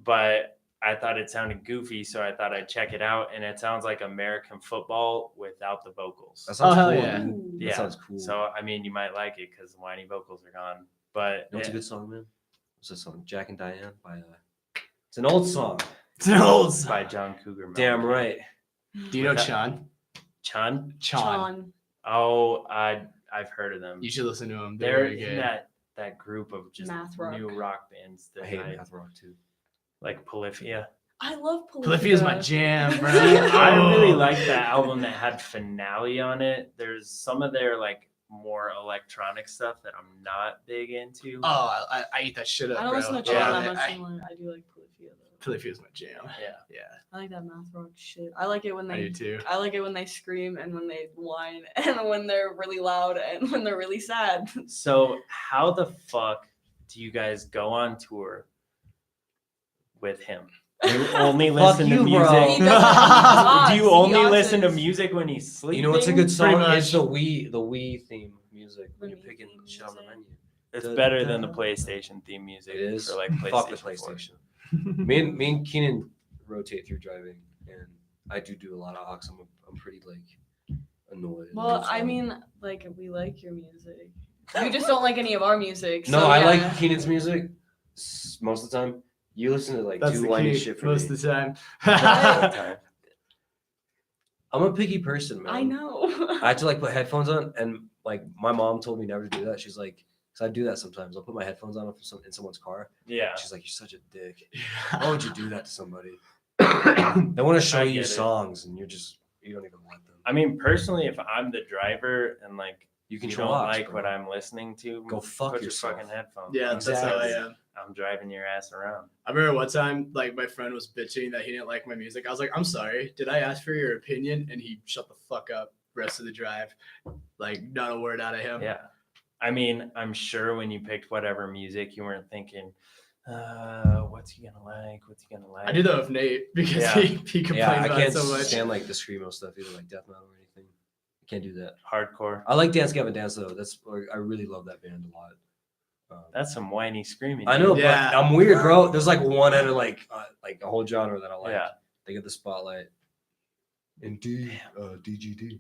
but I thought it sounded goofy, so I thought I'd check it out. And it sounds like American football without the vocals. That sounds hell cool. yeah. Dude. Ooh. Yeah. That sounds cool. So I mean, you might like it because the whiny vocals are gone. But You know what's a it- good song, man? What's that song? Jack and Diane by it's an old song. It's an old song. by John Cougar. Damn Mellencamp. right. Do you know What's that? Chan? Chun. Chan. Sean. Oh, I've heard of them. You should listen to them. They're They're very in good. that group of just Math rock. new rock bands that I hate I math rock too. like. Polyphia. I love Polyphia is my jam, bro. See, I really Oh. like that album that had Finale on it. There's some of their like more electronic stuff that I'm not big into. Oh, I eat that shit up, I don't bro. listen to Yeah. Sean that much I, anymore. I do like Polyphia though. Polyphia is my jam. Yeah. Yeah, I like that math rock shit. I like it when I they do too. I like it when they scream and when they whine and when they're really loud and when they're really sad. So how the fuck do you guys go on tour with him? You only Fuck listen to you, music. bro. He doesn't- Do you he only yachts listen to his- music when he's sleeping? You know what's a good Pretty song? much. It's the Wii theme music when The you're Wii picking theme shit on the music. menu. It's Da- better da- than the da- PlayStation theme music. It is. For like Fuck the PlayStation 4. PlayStation. Me and Keenan rotate through driving, and I do a lot of aux. I'm pretty like annoyed. Well, I So- mean, like we like your music. You just don't like any of our music. no, so I yeah. like Keenan's music. most of the time. You listen to like That's too the whiny key shit for most me. of the time. All the time. I'm a picky person, man. I know. I had to like put headphones on, and like my mom told me never to do that. She's like, because I do that sometimes. I'll put my headphones on in someone's car. Yeah. She's like, "You're such a dick. Why would you do that to somebody?" They want to show I you get it. songs, and you don't even want them. I mean, personally, if I'm the driver and like You you control don't aux, like bro. what I'm listening to, Go fuck put yourself. your fucking headphones. Yeah, on, that's how I because am. I'm driving your ass around. I remember one time, like my friend was bitching that he didn't like my music. I was like, "I'm sorry. Did I ask for your opinion?" And he shut the fuck up. Rest of the drive, like not a word out of him. Yeah. I mean, I'm sure when you picked whatever music, you weren't thinking, what's he gonna like? What's he gonna like? I do that with Nate because Yeah. he complains Yeah, I about it can't so much. stand like the screamo stuff either, like death metal or anything. I can't do that. Hardcore. I like Dance Gavin Dance though. That's like, I really love that band a lot. That's some whiny screaming. I know, dude. Yeah. but I'm weird, bro. There's like one out of like a whole genre that I like. Yeah. They get the spotlight. Indeed, DGD.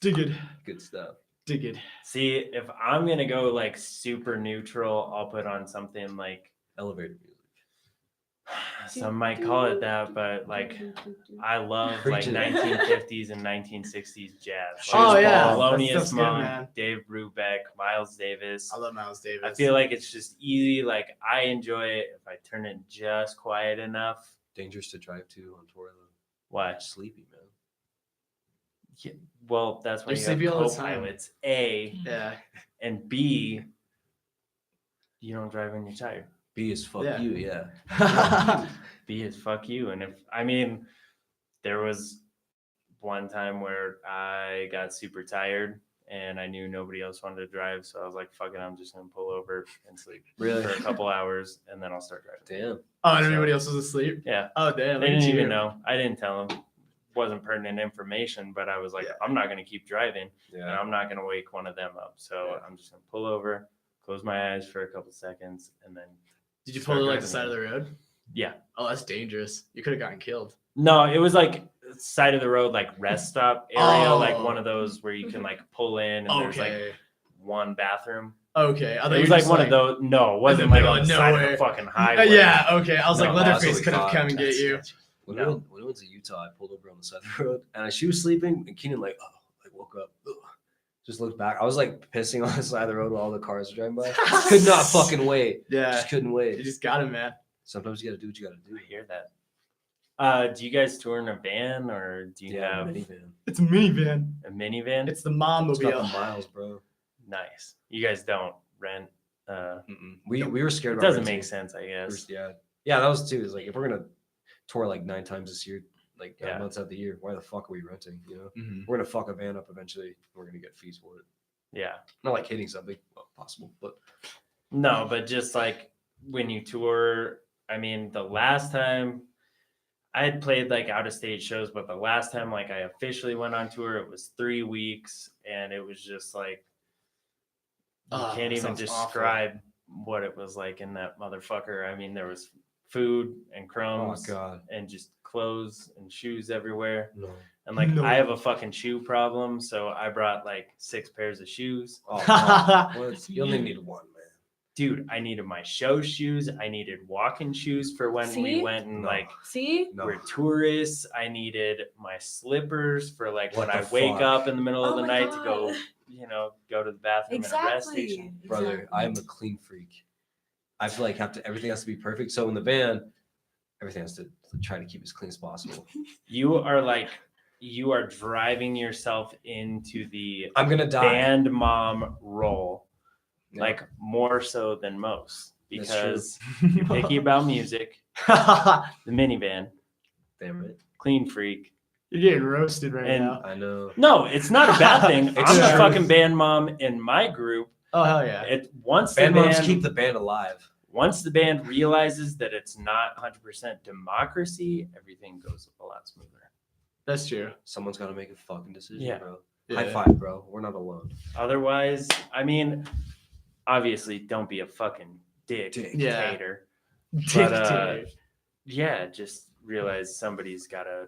Dig it, Good stuff. dig it. See, if I'm gonna go like super neutral, I'll put on something like Elevator music. some might call it that, but like I love like Preaching. 1950s and 1960s jazz. Sure. Oh, yeah. Thelonious That stuff's good, Monk, man. Dave Brubeck, Miles Davis. I love Miles Davis. I feel like it's just easy. Like I enjoy it if I turn it just quiet enough. Dangerous to drive to on tour though. Why? Sleepy, man. Yeah, well, that's why You're you have sleepy all the time. co-pilots. A yeah. and B. You don't drive when you're tired. B is fuck Yeah. you, yeah. B is fuck you. And if I mean, there was one time where I got super tired and I knew nobody else wanted to drive, so I was like, "Fuck it, I'm just gonna pull over and sleep Really? for a couple hours, and then I'll start driving." Damn. Oh, and everybody else was asleep. Yeah, Oh, damn. they look at didn't you. even know. I didn't tell them. Wasn't pertinent information, but I was like, Yeah. I'm not gonna keep driving, and Yeah. I'm not gonna wake one of them up. So Yeah. I'm just gonna pull over, close my eyes for a couple seconds, and then Did you start pull it like the driving side of the road? yeah. Oh, that's dangerous. You could have gotten killed. No, it was like side of the road, like rest stop area, like Oh. one of those where you can like pull in and there's like Okay. one bathroom. Okay. I thought It you was were like just one of those. No, it wasn't the like middle on of the side of nowhere. the fucking highway. Yeah. Okay. I was No, like, that's Leatherface what could have we come and thought. get you. When, No. when we went to Utah, I pulled over on the side of the road, and she was sleeping, and Keenan like, woke up, just looked back. I was like pissing on the side of the road while all the cars were driving by. Could not fucking wait. Yeah. Just couldn't You wait. just got him, man. Sometimes you gotta do what you gotta do. I hear that. Do you guys tour in a van or do you Yeah, have minivan. It's a minivan. a minivan? It's the It's got the mom-mobile. miles, bro. Nice. You guys don't rent. We were scared. It about doesn't renting. make sense, I guess. Yeah, that was too. It's like if we're gonna tour like 9 times this year, like 9 Yeah. months out of the year, why the fuck are we renting? You know, Mhm. we're gonna fuck a van up eventually. We're gonna get fees for it. Yeah. Not like hitting something, well, possible, but No, but just like when you tour, I mean, the last time I had played like out of state shows, but the last time like I officially went on tour, it was 3 weeks, and it was just like you Oh, can't that even sounds awful. describe what it was like in that motherfucker. I mean, there was food and oh crumbs god, and just clothes and shoes everywhere. no. And like No. I have a fucking shoe problem, so I brought like 6 pairs of shoes. Oh, god. Well, you only need one, man. Dude, I needed my show shoes. I needed walking shoes for when we See? went and No. like See? No. we're tourists. I needed my slippers for like What when I the wake fuck? up in the middle of Oh the my night to go, God. go to the bathroom at a rest Exactly. station. Brother, Exactly. I am a clean freak. I feel like everything has to be perfect. So in the van, everything has to try to keep as clean as possible. You are driving yourself into the I'm gonna die. band mom role, Yeah. like more so than most, That's true. because you're picky about music, the minivan, Damn it. clean freak. You're getting roasted right And- now. I know. No, it's not a bad thing. It's I'm the true. fucking band mom in my group. Oh hell yeah. It once Band the moms band keep the band alive. once the band realizes that it's not 100% democracy, everything goes a lot smoother. That's true. Someone's got to make a fucking decision, Yeah. bro. Yeah. High five, bro. We're not alone. Otherwise, I mean, obviously, don't be a fucking dictator. Dictator. Yeah, just realize somebody's got to,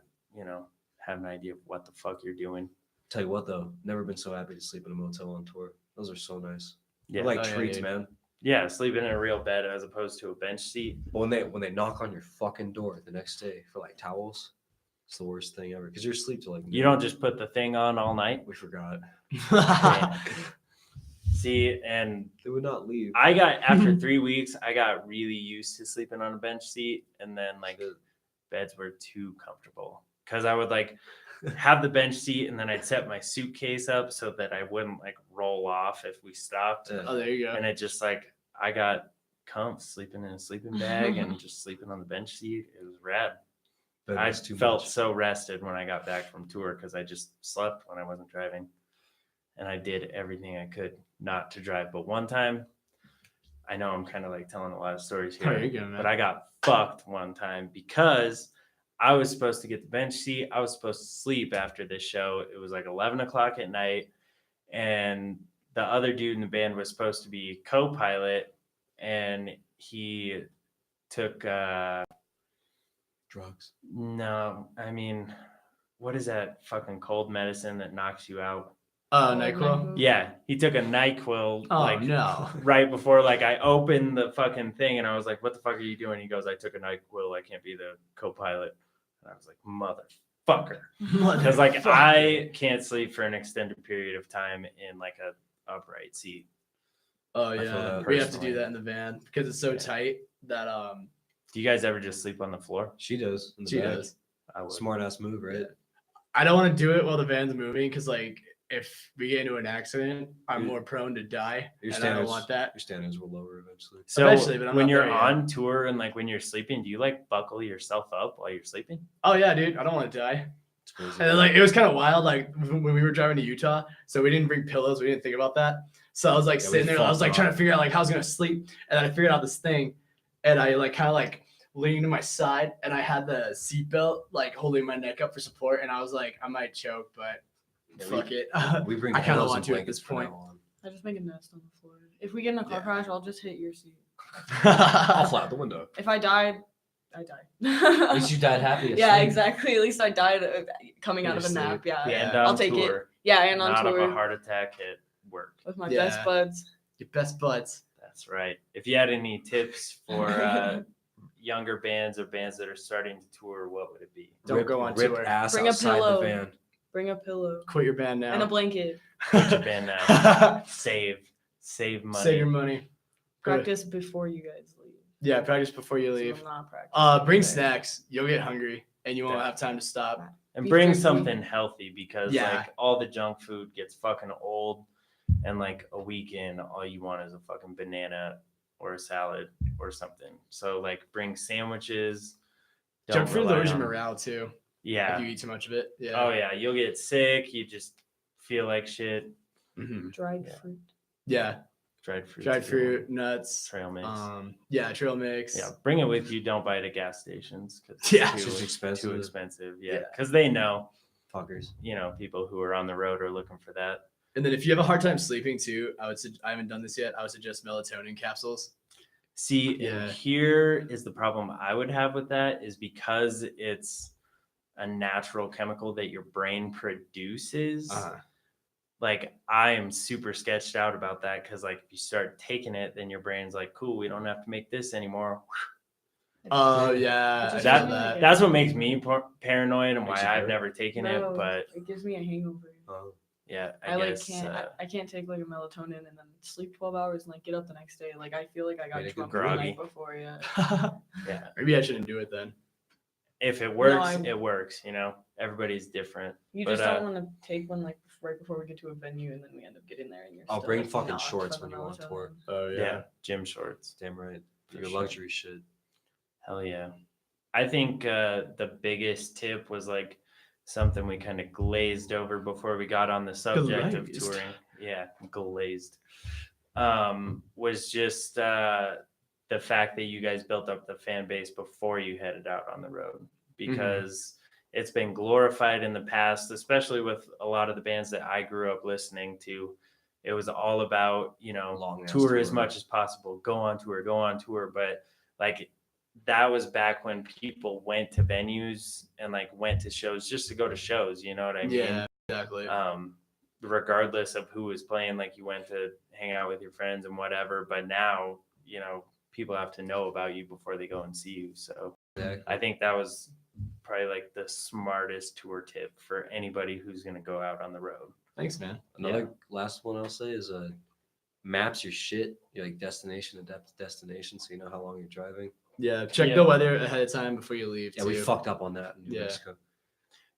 have an idea of what the fuck you're doing. Tell you what, though, never been so happy to sleep in a motel on tour. Those are so nice. Yeah. They're like Oh, yeah, treats, dude. man. Yeah, sleeping in a real bed as opposed to a bench seat. When they knock on your fucking door the next day for like towels, it's the worst thing ever because you're asleep till like You don't just put the thing on all night. we forgot. See, and They would not leave. I got after 3 weeks, I got really used to sleeping on a bench seat, and then like beds were too comfortable because I would like have the bench seat, and then I'd set my suitcase up so that I wouldn't like roll off if we stopped. Oh, there you go. And it just like I got comfy sleeping in a sleeping bag and just sleeping on the bench seat. It was rad. Bed I was too felt much. so rested when I got back from tour because I just slept when I wasn't driving, and I did everything I could not to drive. But one time, I know I'm kind of like telling a lot of stories Oh, here, you're good, man. but I got fucked one time because I was supposed to get the bench seat. I was supposed to sleep after this show. It was like 11 o'clock at night, and the other dude in the band was supposed to be co-pilot, and he took Drugs. no, I mean, what is that fucking cold medicine that knocks you out? NyQuil. Yeah, he took a NyQuil Oh like no. right before like I opened the fucking thing, and I was like, "What the fuck are you doing?" He goes, "I took a NyQuil. I can't be the co-pilot." And I was like, "Motherfucker," because like I can't sleep for an extended period of time in like a upright seat. Oh feel yeah, that we have to personally. do that in the van because it's so Yeah. tight that Do you guys ever just sleep on the floor? She does. In the she back. does. I would. Smart ass move, right? I don't want to do it while the van's moving because like if we get into an accident, I'm Your- more prone to die, Your and I don't standards, want that. Your standards will lower eventually. So Eventually, but I'm when not you're there yet. on tour and like when you're sleeping, do you like buckle yourself up while you're sleeping? Oh yeah, dude, I don't want to die. It's crazy. And then, like it was kind of wild, like when we were driving to Utah, so we didn't bring pillows, we didn't think about that. So I was like Yeah, we sitting there, I was fucked like trying off. to figure out like how I was gonna sleep, and then I figured out this thing, and I like kind of like leaned to my side, and I had the seatbelt like holding my neck up for support, and I was like, I might choke, but Yeah, fuck it. we bring I kinda pillows want and to at blankets this from point. now on. I just make a nest on the floor. If we get in a car Yeah. crash, I'll just hit your seat. I'll fly out the window. If I died, I At died. least you died happy. Yeah, exactly. At least I died coming out In of a your nap. sleep. Yeah. And Yeah. on I'll take it. tour, Yeah, and on not tour of a heart attack at work. with my Yeah. best buds. Your best buds. That's right. If you had any tips for younger bands or bands that are starting to tour, what would it be? Don't go on rip tour. ass Bring a outside pillow. the van. Bring a pillow Quit your band now. and a blanket. Quit your band now. Save money. Save your money. Good. Practice before you guys leave. Yeah, practice before you So leave. I'm not practicing. Bring Right. snacks. You'll get hungry, and you won't have time to stop. And Beef bring jerky. something healthy because Yeah. like all the junk food gets fucking old, and like a week in, all you want is a fucking banana or a salad or something. So like bring sandwiches. Junk food rely lowers your on- morale too. Yeah. If you eat too much of it. Yeah. Oh yeah, you'll get sick. You just feel like shit. Mm-hmm. Dried Yeah. fruit. Yeah. Dried fruit. Dried fruit, nuts. Trail mix. Yeah, trail mix. Yeah, bring it with you. Don't buy it at gas stations because Yeah. It's just expensive. Too expensive. Yeah, Yeah. because they know, Fuckers. people who are on the road are looking for that. And then if you have a hard time sleeping too, I haven't done this yet. I would suggest melatonin capsules. See, Yeah. and here is the problem I would have with that is because it's a natural chemical that your brain produces. Like I am super sketched out about that because like if you start taking it, then your brain's like, cool, we don't have to make this anymore. Oh yeah. It's I just know That really that. good. that's what makes me paranoid and why Makes you I've hurt? never taken No, it. But it gives me a hangover. yeah, I I like guess can't I can't take like a melatonin and then sleep 12 hours and like get up the next day. Like I feel like I got Made a good drunk the groggy. night before. Yeah. yeah, Maybe I shouldn't do it then. if it works, I- it works. Everybody's different. You But, just don't want to take one like right before we get to a venue and then we end up getting there and you're I'll still, bring like, fucking knocked shorts from when the you want to melatonin. tour. Oh Yeah, gym shorts. Damn right. For For your sure. luxury shit. Hell yeah. I think the biggest tip was like something we kind of glazed over before we got on the subject of Glazed. touring. Yeah, glazed. Was just the fact that you guys built up the fan base before you headed out on the road because it's been glorified in the past, especially with a lot of the bands that I grew up listening to. It was all about, Long-ass tour as tour. much as possible, go on tour. But like that was back when people went to venues and like went to shows just to go to shows. You know what I mean? Yeah, exactly. regardless of who was playing, like you went to hang out with your friends and whatever. But now, people have to know about you before they go and see you. So Exactly. I think that was probably like the smartest tour tip for anybody who's going to go out on the road. Thanks, man. Another last one I'll say is maps your shit, your like destination to destination, so you know how long you're driving. Yeah, check the weather ahead of time before you leave. Yeah, too. we fucked up on that in New Yeah. Mexico.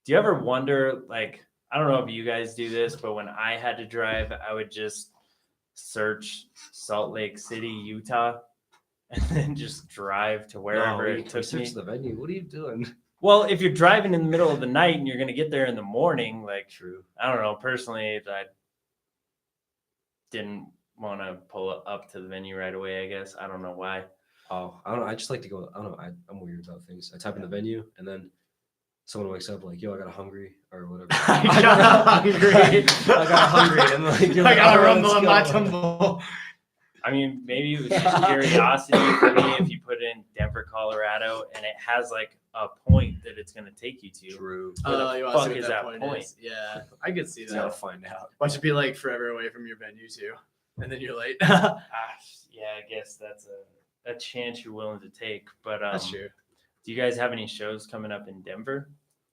Do you ever wonder, like, I don't know if you guys do this, but when I had to drive, I would just search Salt Lake City, Utah, and then just drive to wherever it took me. Research the venue. What are you doing? Well, if you're driving in the middle of the night and you're going to get there in the morning, like, True. I don't know, personally, I didn't want to pull up to the venue right away, I guess. I don't know why. Oh, I don't know. I just like to go. I don't know. I'm weird about things. I type in the venue, and then someone wakes up like, "Yo, I got a hungry," or whatever. I got hungry. I got hungry. And like, I got a "All right, rumble let's in my go." tumble. I mean, maybe it was just curiosity for me if you put in Denver, Colorado, and it has like a point that it's going to take you to. True. Where the You wanna see fuck what is that point? is. Yeah, I could see You gotta that. find out. Watch it be like forever away from your venue too, and then you're late. Yeah, I guess that's a chance you're willing to take. But That's true. do you guys have any shows coming up in Denver?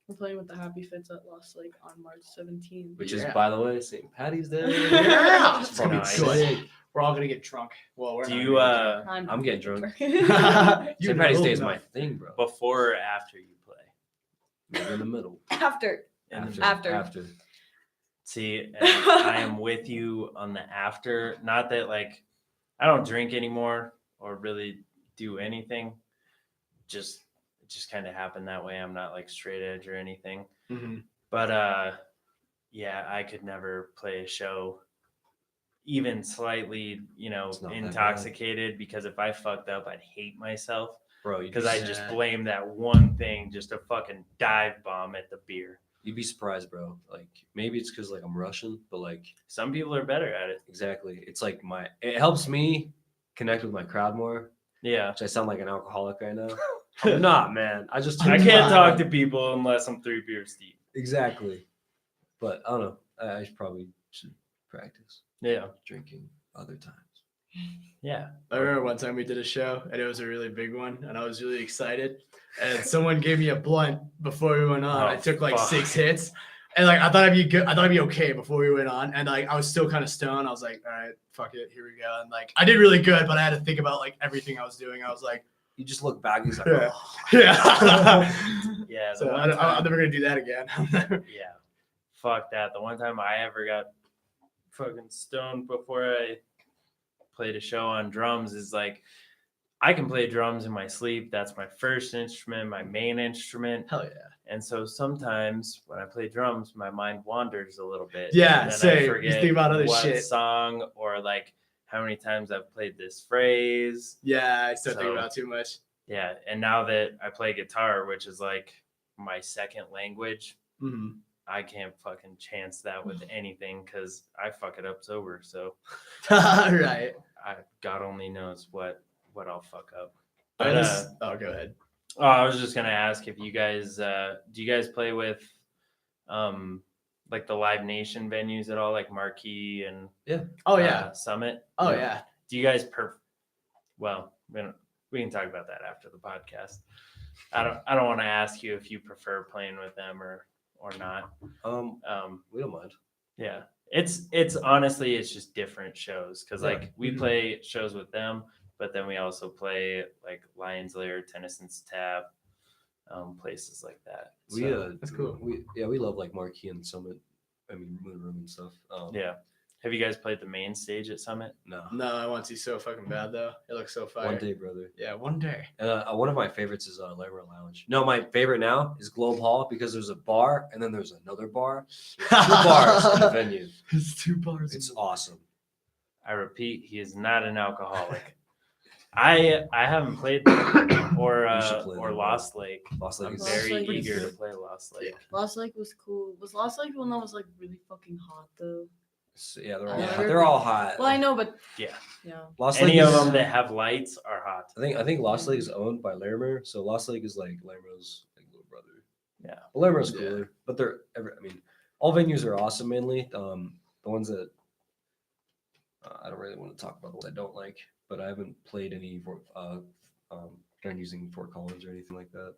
We're playing with the Happy Fits at Lost Lake on March 17th. Which Yeah. is, by the way, St. Patty's Day. Yeah, It's it's gonna be Nice. good. We're all gonna get drunk. Well, we're Do not you gonna I'm getting drunk. get drunk. You St. Patty's know Day is enough. my thing, bro. before or after you play? Maybe in the middle. After. In the After. See, and I am with you on the after. Not that like I don't drink anymore or really do anything. It just kind of happened that way. I'm not like straight edge or anything. Mhm. But yeah, I could never play a show even slightly, It's not that bad. intoxicated, because if I fucked up, I'd hate myself Bro, because I just Yeah. blame that one thing, just a fucking dive bomb at the beer. you'd be surprised, bro. Like maybe it's because like I'm Russian, but like Some people are better at it. exactly, it's like it helps me connect with my crowd more. Yeah. Which I sound like an alcoholic right now. I'm not, man. I just I can't talk to people unless I'm 3 beers deep. exactly. But I don't know. I probably should practice Yeah. drinking other times. Yeah. I remember one time we did a show and it was a really big one and I was really excited. And someone gave me a blunt before we went on. Oh, I took like fuck. 6 hits. And like I thought I'd be good. I thought I'd be okay before we went on. And like I was still kind of stoned. I was like, all right, fuck it, here we go. And like I did really good, but I had to think about like everything I was doing. I was like, You just look back. He's like, Yeah. oh. yeah. Yeah. The So one I'm time, never gonna do that again. yeah. Fuck that. The one time I ever got fucking stoned before I played a show on drums is like, I can play drums in my sleep. That's my first instrument, my main instrument. Hell yeah. And so sometimes when I play drums, my mind wanders a little bit. Yeah, And then same. I You forget think about other what shit. song or like how many times I've played this phrase. Yeah, I still think So- about it too much. Yeah. And now that I play guitar, which is like my second language, Mhm. I can't fucking chance that with anything because I fuck it up sober. So Right. God only knows what I'll fuck up. I But just, go ahead. oh, I was just gonna ask if you guys do you guys play with like the Live Nation venues at all, like Marquee and Oh yeah. Summit? Oh yeah. Do you guys well, we can talk about that after the podcast. I don't want to ask you if you prefer playing with them or not. We don't mind. Yeah, it's honestly it's just different shows because Yeah. like we play shows with them, but then we also play like Lions Lair, Tennyson's Tap, places like that. We So, that's cool. We love like Marquee and Summit. I mean Moon Room and stuff. yeah. Have you guys played the main stage at Summit? No. No, I want to so fucking bad though. It looks so fire. One day, brother. Yeah, one day. One of my favorites is Larimer Lounge. No, my favorite now is Globe Hall because there's a bar and then there's another bar. There's 2 bars in the venue. It's 2 bars. It's awesome. I repeat, he is not an alcoholic. I haven't played them or You should play them, Lost Lake. Lost Lake I'm is Lost very Lake is eager to good. play Lost Lake. Lost Lake was cool. Was Lost Lake the one that was like really fucking hot though? Yeah, they're all Yeah. hot. They're all hot. Well, I know, but Yeah. yeah. Lost Any Lake of is, them that have lights are hot. I think Lost Lake is owned by Larimer, so Lost Lake is like Larimer's like little brother. Yeah. Well, Larimer's Yeah. cooler, but I mean, all venues are awesome mainly. the ones that I don't really want to talk about the ones I don't like, but I haven't played any for done using Fort Collins or anything like that.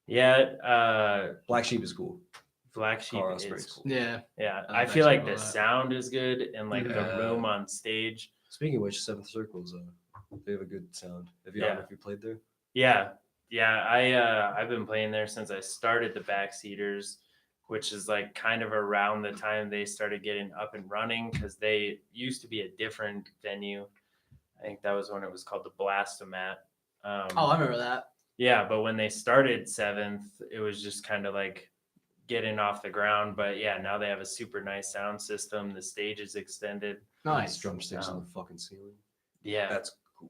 Yeah. Black Sheep is cool. Black Sheep Colorado is Springs. cool. Yeah. Yeah, I like I Black feel like Sheep a the lot. sound is good and like the Yeah. room on stage. Speaking of which, Seventh Circles, they have a good sound. I don't know if you played there. Yeah, I've been playing there since I started the Backseaters, which is like kind of around the time they started getting up and running because they used to be a different venue. I think that was when it was called the Blastomat. Oh, I remember that. Yeah, but when they started Seventh, it was just kind of like getting off the ground. But yeah, now they have a super nice sound system. The stage is extended. Nice. Drumsticks on the fucking ceiling. Yeah, That's cool.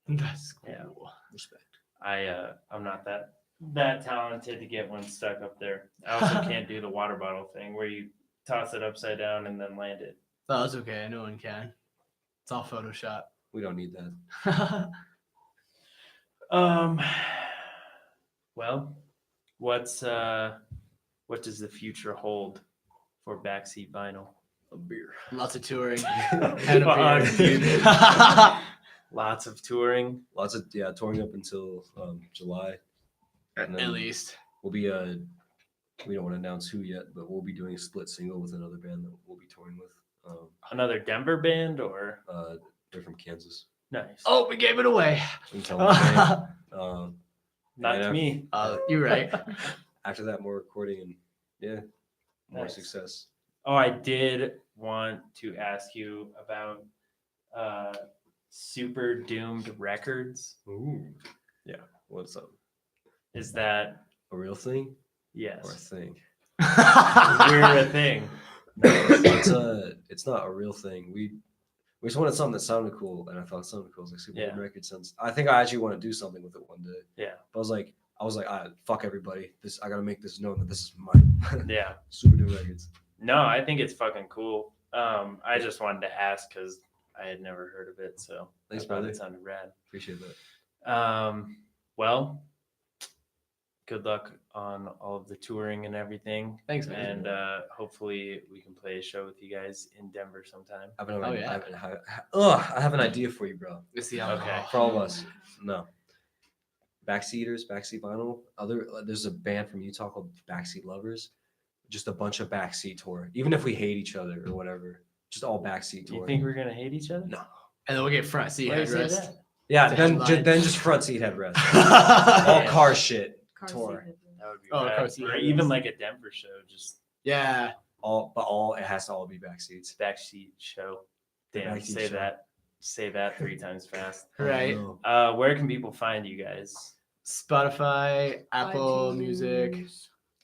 That's cool. Yeah. Respect. I'm not that talented to get one stuck up there. I also can't do the water bottle thing where you toss it upside down and then land it. Oh, that's okay. No one can. It's all Photoshop. We don't need that. Well, what does the future hold for Backseat Vinyl? A beer. Lots of touring. And a Fuck, beer. dude. Lots of touring. Lots of touring up until July. And At then least. we'll be we don't want to announce who yet, but we'll be doing a split single with another band that we'll be touring with. Another Denver band or They're from Kansas. nice. Oh, we gave it away. We can tell them their name. Not and to me. You're right. After that, more recording and more Nice. success. Oh, I did want to ask you about Super Doomed Records. Ooh. Yeah. What's up? Is that A real thing or a yes? thing? We're a thing. It's not a real thing. We just wanted something that sounded cool, and I thought sounded cool. It's like Super Doomed Records sounds. I think I actually want to do something with it one day. Yeah. But I was like, fuck everybody. I gotta make this known that this is mine. Yeah. Super Doomed Records. No, I think it's fucking cool. I just wanted to ask because I had never heard of it, so Thanks, I thought brother. it sounded rad. Appreciate that. Well, good luck on all of the touring and everything. Thanks, man. And hopefully we can play a show with you guys in Denver sometime. I have an idea for you, bro. It's the Okay. alcohol. For all of us. No. Backseaters, Backseat Vinyl. There's a band from Utah called Backseat Lovers. Just a bunch of backseat tour. Even if we hate each other or whatever, just all backseat Do tour. you think we're gonna hate each other? No. And then we'll get front seat Why do you say headrest. that? Yeah, The then headline. just front seat headrest. All Yeah. car shit. Car Tour. seat That would be Oh, rad. of course, Or yeah, even yes. like a Denver show, just Yeah. It has to all be backseats. backseat show. Damn, backseat say show. that. Say that 3 times fast. Right. Oh, Where can people find you guys? Spotify, Apple iTunes, Music,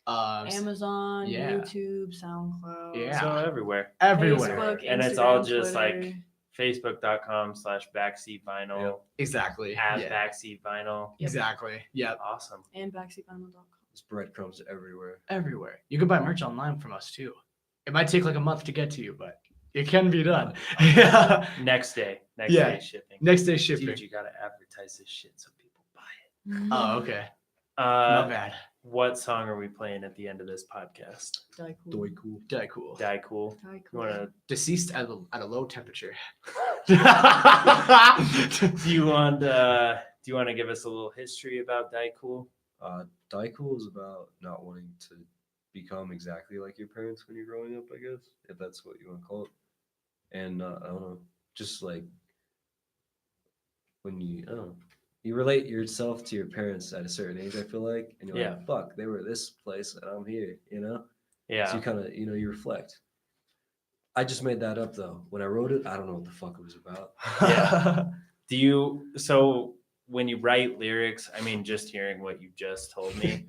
Amazon, yeah. YouTube, SoundCloud. Yeah. So everywhere. everywhere. Facebook, And it's all Instagram, just Twitter. like Facebook.com/Backseat Vinyl Yep. Exactly. at Yeah. Backseat Vinyl. Yep. Exactly. Yep. Awesome. and backseatvinyl.com. There's breadcrumbs everywhere. Everywhere. You can buy merch online from us too. It might take like a month to get to you, but it can be done. Yeah. Next day Yeah. day shipping. Next day shipping. Dude, you gotta advertise this shit so people buy Oh, okay. it. Not bad. What song are we playing at the end of this podcast? Die cool. Doy cool. Die cool. Die Cool. Die You cool. wanna? Deceased at a low temperature. Do you want? Do you want to give us a little history about Die Cool? Die cool is about not wanting to become exactly like your parents when you're growing up, I guess, if that's what you want to call it. And I don't know, just like when you, I don't know, you relate yourself to your parents at a certain age, I feel like, and you're Yeah. like, fuck, they were this place and I'm here, you know? Yeah. So you kind of, you reflect. I just made that up though. When I wrote it, I don't know what the fuck it was about. Yeah. Do you? So when you write lyrics, I mean, just hearing what you just told me,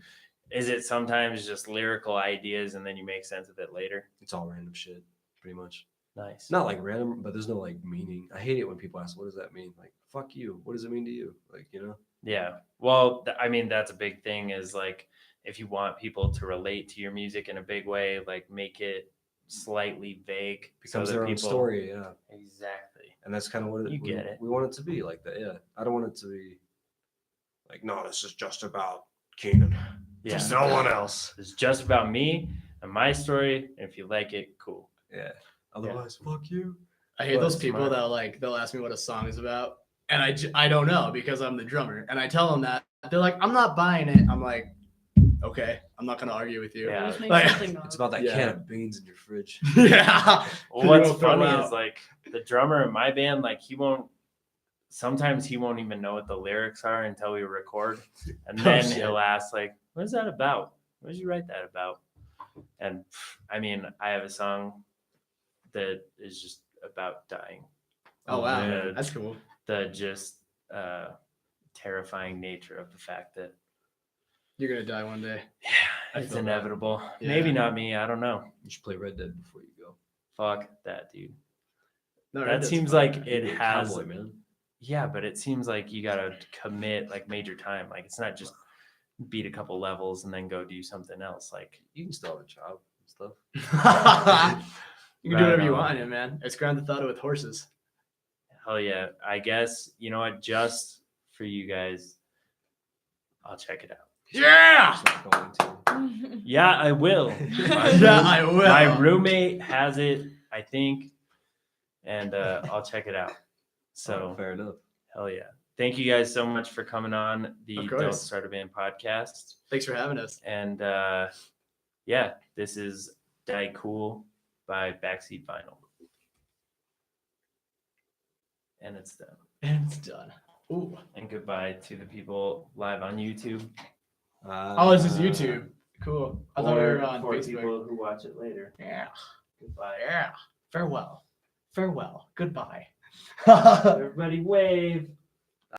is it sometimes just lyrical ideas and then you make sense of it later? It's all random shit, pretty much. Nice. Not like random, but there's no like meaning. I hate it when people ask, what does that mean? Like, fuck you. What does it mean to you? Like, you know? Yeah. Well, I mean, that's a big thing is like, if you want people to relate to your music in a big way, like make it slightly vague. Becomes so that their own people- story, yeah. Exactly. And that's kind of what You get it. we want it to be like that, yeah. I don't want it to be like, no, this is just about Keenan. Yeah. No one else. It's just about me and my story. And if you like it, cool. Yeah. Otherwise, fuck you. I hate Well, those people smart. that like they'll ask me what a song is about, and I don't know because I'm the drummer, and I tell them that they're like, I'm not buying it. I'm like, okay, I'm not gonna argue with you. Yeah. Just make Like- something up. It's about that Yeah. can of beans in your fridge. Yeah. Well, You what's won't throw funny out. is like the drummer in my band, like sometimes he won't even know what the lyrics are until we record. And Oh, then shit. he'll ask like, what is that about? What did you write that about? And I mean, I have a song that is just about dying. Oh wow, Yeah. that's cool. The just terrifying nature of the fact that You're gonna die one day. I it's feel that. inevitable. Yeah. Maybe not me. I don't know. You should play Red Dead before you go. Fuck that, dude. No, Red That Dead's seems fun, like man. it You're a has. cowboy, man. Yeah, but it seems like you gotta commit like major time. Like it's not just beat a couple levels and then go do something else. Like You can still have a job and stuff. You can do Right whatever you on. want, man. It's Grand Theft Auto with horses. hell yeah. I guess you know what, just for you guys, I'll check it out. Yeah. He's not going to. Yeah, I will. Yeah, I will. My roommate has it, I think, and I'll check it out. So Fair enough. hell yeah. Thank you guys so much for coming on the Of Don't course. Start a Band podcast. Thanks for having us. And yeah, this is Die Cool by Backseat Vinyl. And it's done. And it's done. Ooh. And goodbye to the people live on YouTube. Oh, this is YouTube. Cool. I thought we or were on for Facebook. people who watch it later. Yeah. Goodbye. Yeah. Farewell. Farewell. Goodbye. Everybody wave.